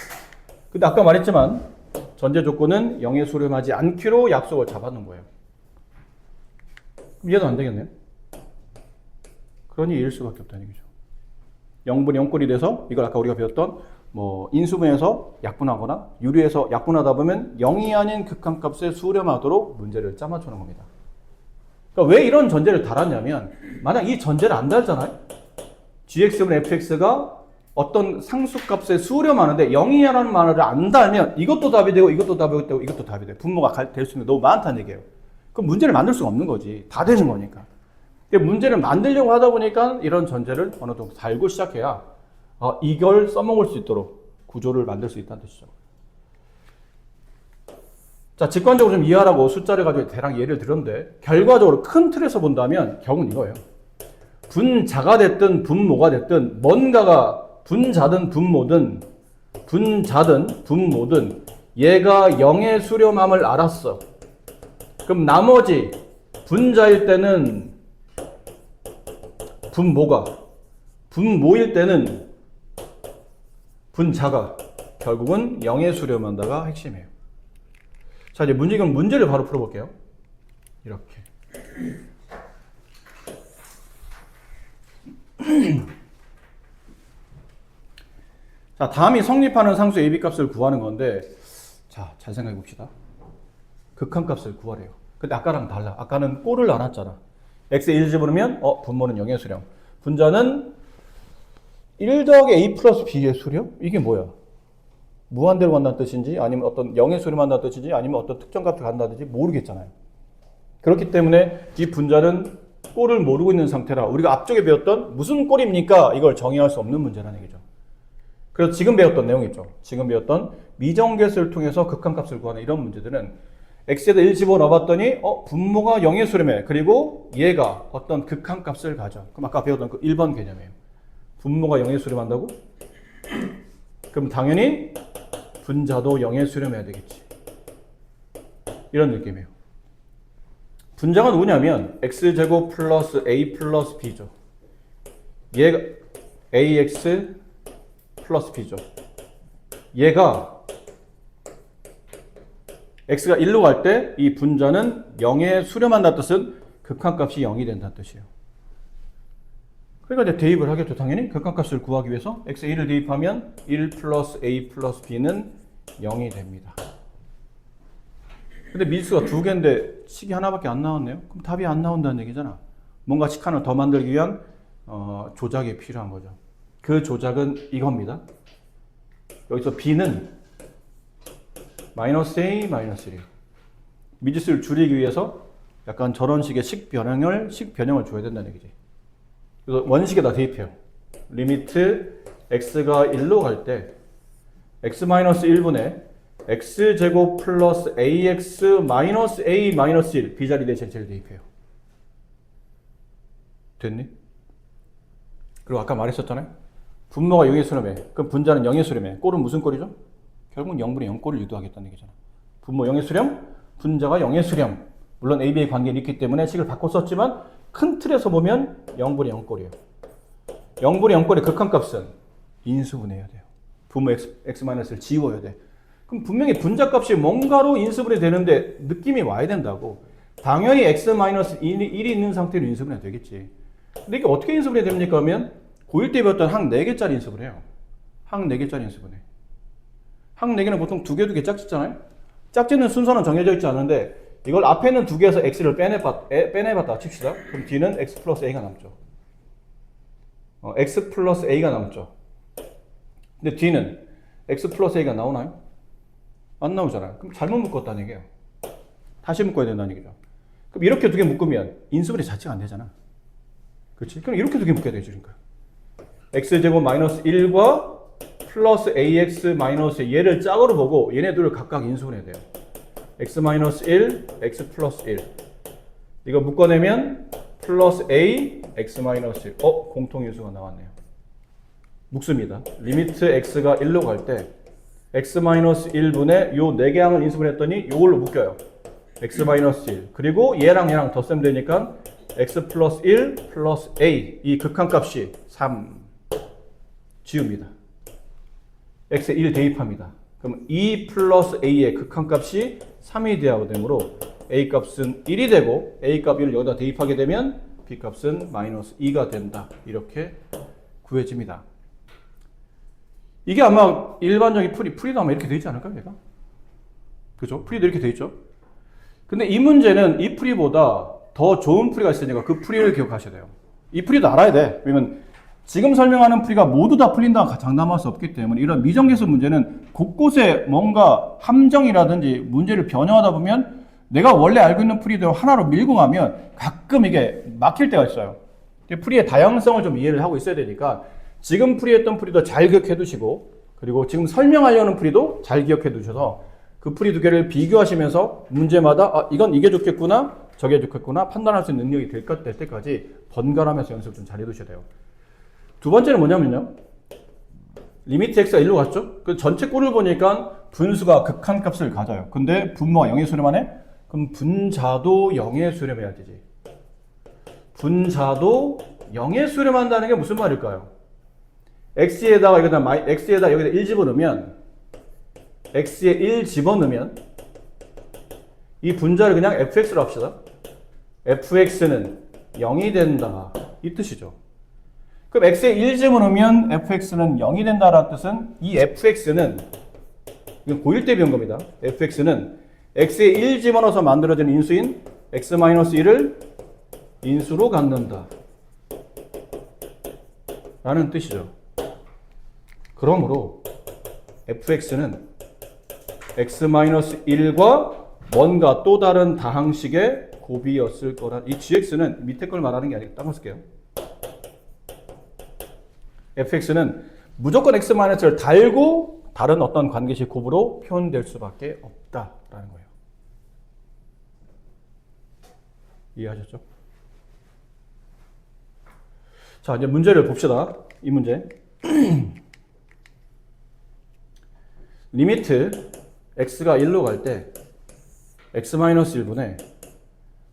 근데 아까 말했지만 전제 조건은 0에 수렴하지 않기로 약속을 잡아놓은 거예요. 그럼 이해도 안 되겠네요. 그러니 2일 수밖에 없다는 얘기죠. 0분의 0꼴이 돼서 이걸 아까 우리가 배웠던 뭐 인수분해에서 약분하거나 유리에서 약분하다 보면 0이 아닌 극한값에 수렴하도록 문제를 짜맞추는 겁니다. 그러니까 왜 이런 전제를 달았냐면 만약 이 전제를 안 달잖아요. gx분의 fx가 어떤 상수값에 수렴하는데 0이라는 말을 안 달면 이것도 답이 되고 이것도 답이 되고 이것도 답이 돼요. 분모가 될 수 있는 게 너무 많다는 얘기예요. 그럼 문제를 만들 수가 없는 거지. 다 되는 거니까. 문제를 만들려고 하다 보니까 이런 전제를 어느 정도 달고 시작해야 이걸 써먹을 수 있도록 구조를 만들 수 있다는 뜻이죠. 자, 직관적으로 좀 이해하라고 숫자를 가지고 대략 예를 들었는데 결과적으로 큰 틀에서 본다면 결국은 이거예요. 분자가 됐든 분모가 됐든 뭔가가 분자든 분모든 얘가 0에 수렴함을 알았어. 그럼 나머지 분자일 때는 분모일 때는 분자가 결국은 0에 수렴한다가 핵심이에요. 자, 이제 문제를 바로 풀어볼게요. 이렇게. 자, 다음이 성립하는 상수 AB 값을 구하는 건데, 자, 잘 생각해 봅시다. 극한값을 구하래요. 근데 아까랑 달라. 아까는 꼴을 나눴잖아. x에 1 집어넣으면 분모는 0의 수렴. 분자는 1 더하기 a 플러스 b의 수렴? 이게 뭐야? 무한대로 간다는 뜻인지 아니면 어떤 0의 수렴한다는 뜻인지 아니면 어떤 특정 값을 간다든지 모르겠잖아요. 그렇기 때문에 이 분자는 꼴을 모르고 있는 상태라 우리가 앞쪽에 배웠던 무슨 꼴입니까? 이걸 정의할 수 없는 문제라는 얘기죠. 그래서 지금 배웠던 내용 있죠. 지금 배웠던 미정계수를 통해서 극한값을 구하는 이런 문제들은 x에다 1 집어넣어봤더니 분모가 0의 수렴해. 그리고 얘가 어떤 극한값을 가져. 그럼 아까 배웠던 그 1번 개념이에요. 분모가 0의 수렴한다고? 그럼 당연히 분자도 0의 수렴해야 되겠지. 이런 느낌이에요. 분자가 누구냐면 x제곱 플러스 a 플러스 b죠. 얘가 ax 플러스 b죠. 얘가 x가 1로 갈 때 이 분자는 0에 수렴한다는 뜻은 극한값이 0이 된다는 뜻이에요. 그러니까 이제 대입을 하겠죠. 당연히 극한값을 구하기 위해서 x에 1을 대입하면 1 플러스 a 플러스 b는 0이 됩니다. 근데 미지수가 두 개인데 식이 하나밖에 안 나왔네요. 그럼 답이 안 나온다는 얘기잖아. 뭔가 식 하나 더 만들기 위한 조작이 필요한 거죠. 그 조작은 이겁니다. 여기서 b는 마이너스 a 마이너스 1. 미지수를 줄이기 위해서 약간 저런 식의 식 변형을 줘야 된다는 얘기지. 그래서 원식에다 대입해요. 리미트 x가 1로 갈 때 x-1분의 x제곱 플러스 ax 마이너스 a 마이너스 1 b자리 대신 제를 대입해요. 됐니? 그리고 아까 말했었잖아요. 분모가 0의 수렴해. 그럼 분자는 0의 수렴해. 꼴은 무슨 꼴이죠? 결국 0분의 0꼴을 유도하겠다는 얘기잖아. 분모 0의 수렴, 분자가 0의 수렴. 물론 AB의 관계는 있기 때문에 식을 바꿔 썼지만 큰 틀에서 보면 0분의 0꼴이에요. 0분의 0꼴의 극한값은 인수분해해야 돼요. 분모 x-를 지워야 돼. 그럼 분명히 분자값이 뭔가로 인수분해 되는데 느낌이 와야 된다고. 당연히 x-1이 있는 상태로 인수분해 되겠지. 근데 이게 어떻게 인수분해 됩니까? 하면 고1 때 배웠던 항 4개짜리 인수분해요. 항 4개짜리 인수분해. 항 4개는 보통 2개 짝짓잖아요. 짝짓는 순서는 정해져 있지 않은데 이걸 앞에 있는 2개에서 x를 빼내봤다 칩시다. 그럼 뒤는 x 플러스 a가 남죠. x 플러스 a가 남죠. 근데 뒤는 x 플러스 a가 나오나요? 안 나오잖아요. 그럼 잘못 묶었다는 얘기예요. 다시 묶어야 된다는 얘기죠. 그럼 이렇게 2개 묶으면 인수분해 자체가 안 되잖아. 그렇지? 그럼 이렇게 2개 묶어야 되지. 그러니까 x제곱 마이너스 1과 플러스 ax 마이너스 얘를 짝으로 보고 얘네들을 각각 인수분해야 돼요. x 마이너스 1, x 플러스 1. 이거 묶어내면 플러스 a, x 마이너스 1. 공통인수가 나왔네요. 묶습니다. 리미트 x가 1로 갈 때 x 마이너스 1분의 요 4개 항을 인수분해했더니 이걸로 묶여요. x 마이너스 1. 그리고 얘랑 덧셈 되니까 x 플러스 1 플러스 a. 이 극한값이 3. 지웁니다. x에 1 대입합니다. 그럼 2 플러스 a의 극한값이 3이 되어야 되므로 a 값은 1이 되고 a 값 1을 여기다 대입하게 되면 b 값은 마이너스 2가 된다. 이렇게 구해집니다. 이게 아마 일반적인 풀이도 아마 이렇게 되어 있지 않을까요? 얘가? 그죠? 풀이도 이렇게 되어 있죠? 근데 이 문제는 이 풀이보다 더 좋은 풀이가 있으니까 그 풀이를 기억하셔야 돼요. 이 풀이도 알아야 돼. 왜냐면 지금 설명하는 풀이가 모두 다 풀린다고 장담할 수 없기 때문에 이런 미정계수 문제는 곳곳에 뭔가 함정이라든지 문제를 변형하다 보면 내가 원래 알고 있는 풀이대로 하나로 밀고 가면 가끔 이게 막힐 때가 있어요. 풀이의 다양성을 좀 이해를 하고 있어야 되니까 지금 풀이했던 풀이도 잘 기억해 두시고 그리고 지금 설명하려는 풀이도 잘 기억해 두셔서 그 풀이 2개를 비교하시면서 문제마다 이건 이게 좋겠구나 저게 좋겠구나 판단할 수 있는 능력이 될 때까지 번갈아가면서 연습을 좀 잘 해두셔야 돼요. 두 번째는 뭐냐면요. 리미트 x가 1로 갔죠? 그 전체 꼴을 보니까 분수가 극한값을 가져요. 근데 분모가 0에 수렴하네? 그럼 분자도 0에 수렴해야 되지. 분자도 0에 수렴한다는 게 무슨 말일까요? x에다가 여기다 1 집어넣으면 x에 1 집어넣으면 이 분자를 그냥 fx로 합시다. fx는 0이 된다. 이 뜻이죠. 그럼 x에 1 집어넣으면 fx는 0이 된다라는 뜻은 이 fx는 이건 고1 때 배운 겁니다. fx는 x에 1 집어넣어서 만들어지는 인수인 x-1을 인수로 갖는다. 라는 뜻이죠. 그러므로 fx는 x-1과 뭔가 또 다른 다항식의 곱이었을 거라. 이 gx는 밑에 걸 말하는 게 아니고 딴 거 쓸게요. fx는 무조건 x-를 달고 다른 어떤 관계식 곱으로 표현될 수밖에 없다라는 거예요. 이해하셨죠? 자, 이제 문제를 봅시다. 이 문제. 리미트 x가 1로 갈 때 x-1분의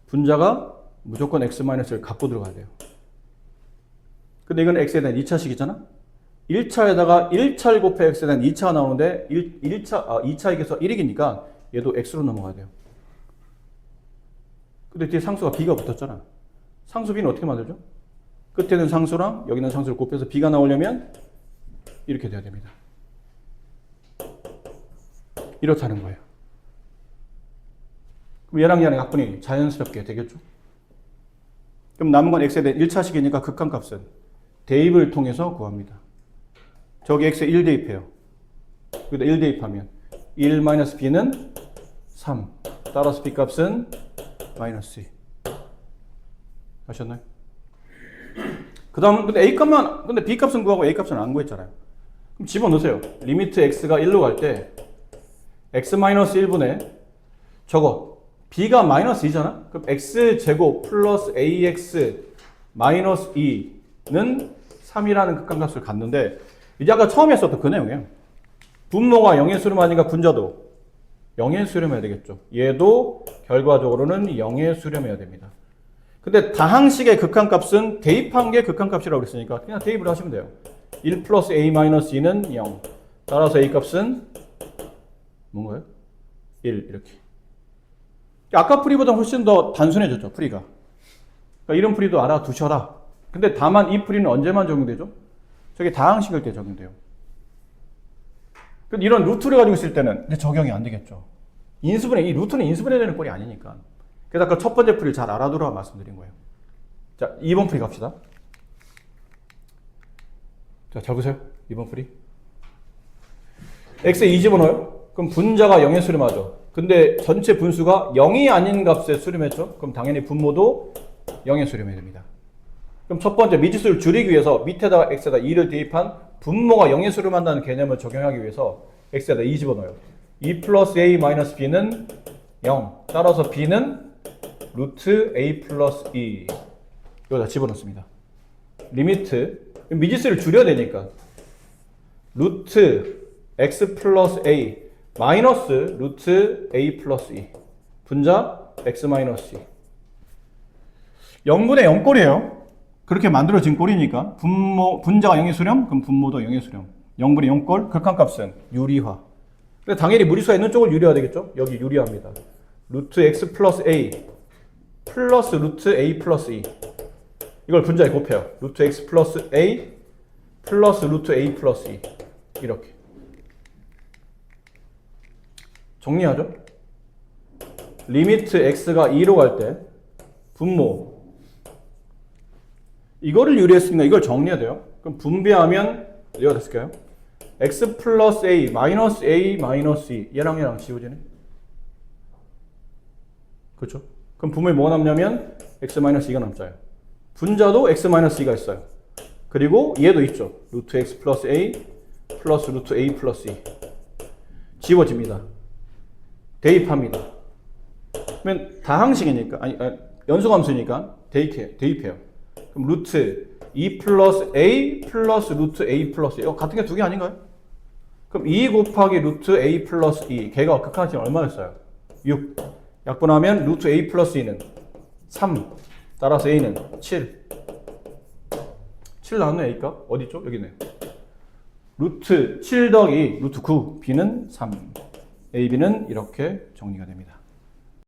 분자가 무조건 x-를 갖고 들어가야 돼요. 근데 이건 x에 대한 2차식이잖아? 1차에다가 1차를 곱해 x에 대한 2차가 나오는데 2차 이겨서 1이기니까 얘도 x로 넘어가야 돼요. 근데 뒤에 상수가 b가 붙었잖아. 상수 b는 어떻게 만들죠? 끝에는 상수랑 여기는 상수를 곱해서 b가 나오려면 이렇게 돼야 됩니다. 이렇다는 거예요. 그럼 얘랑 얘랑 약분이 자연스럽게 되겠죠? 그럼 남은 건 x에 대한 1차식이니까 극한값은 대입을 통해서 구합니다. 저기 x에 1 대입해요. 여기다 1 대입하면 1-b는 3. 따라서 b값은 -2. 아셨나요? 그 다음은 근데 a값만 근데 b값은 구하고 a값은 안 구했잖아요. 그럼 집어넣으세요. 리미트 x가 1로 갈 때 x-1분의 저거 b가 -2잖아? 그럼 x제곱 플러스 ax 마이너스 2는 3이라는 극한값을 갖는데 이제 아까 처음에 썼던 그 내용이에요. 분모가 0의 수렴하니까 분자도 0의 수렴해야 되겠죠. 얘도 결과적으로는 0의 수렴해야 됩니다. 근데 다항식의 극한값은 대입한 게 극한값이라고 그랬으니까 그냥 대입을 하시면 돼요. 1 플러스 a 마이너스 2는 0. 따라서 a 값은 뭔가요? 1 이렇게. 아까 풀이보다 훨씬 더 단순해졌죠, 풀이가. 그러니까 이런 풀이도 알아두셔라. 근데 다만 이 풀이는 언제만 적용되죠? 저게 다항식일 때 적용돼요. 근데 이런 루트를 가지고 있을 때는 적용이 안 되겠죠. 인수분해, 이 루트는 인수분해 되는 꼴이 아니니까. 그래서 아까 첫 번째 풀이를 잘 알아두라 말씀드린 거예요. 자, 2번 풀이 갑시다. 자, 잘 보세요. 2번 풀이. x에 2 집어넣어요? 그럼 분자가 0에 수렴하죠. 근데 전체 분수가 0이 아닌 값에 수렴했죠? 그럼 당연히 분모도 0에 수렴해야 됩니다. 그럼 첫 번째 미지수를 줄이기 위해서 밑에다가 x에다 2를 대입한 분모가 0에 수렴한다는 개념을 적용하기 위해서 x에다 2 집어넣어요. 2 플러스 a 마이너스 b는 0. 따라서 b는 루트 a 플러스 2. 여기다 집어넣습니다. 리미트. 미지수를 줄여야 되니까. 루트 x 플러스 a 마이너스 루트 a 플러스 2. 분자 x 마이너스 2. 0분의 0꼴이에요. 그렇게 만들어진 꼴이니까 분자가 0의 수렴, 그럼 분모도 0의 수렴. 0분의 0꼴, 극한값은 유리화. 근데 당연히 무리수가 있는 쪽을 유리화 되겠죠? 여기 유리화입니다. 루트 x 플러스 a 플러스 루트 a 플러스 2. 이걸 분자에 곱해요. 루트 x 플러스 a 플러스 루트 a 플러스 2. 이렇게. 정리하죠? 리미트 x가 2로 갈 때 분모 이거를 유리했으니까 이걸 정리해야 돼요. 그럼 분배하면 이거 됐을까요? x 플러스 a 마이너스 2 얘랑 지워지네. 그렇죠? 그럼 분모에 뭐가 남냐면 x 마이너스 2가 남자요. 분자도 x 마이너스 2가 있어요. 그리고 얘도 있죠. 루트 x 플러스 a 플러스 루트 a 플러스 2 지워집니다. 대입합니다. 그러면 다항식이니까 아니 연소함수니까 대입해요. 그럼 루트 2 플러스 a 플러스 루트 a 플러스 2 같은 게 두 개 아닌가요? 그럼 2 곱하기 루트 a 플러스 2 걔가 극한값이 얼마였어요? 6. 약분하면 루트 a 플러스 2는 3. 따라서 a는 7. 7 나왔네 a값? 어디죠? 여기 있네요. 루트 7 더하기 루트 9 b는 3. a, b는 이렇게 정리가 됩니다.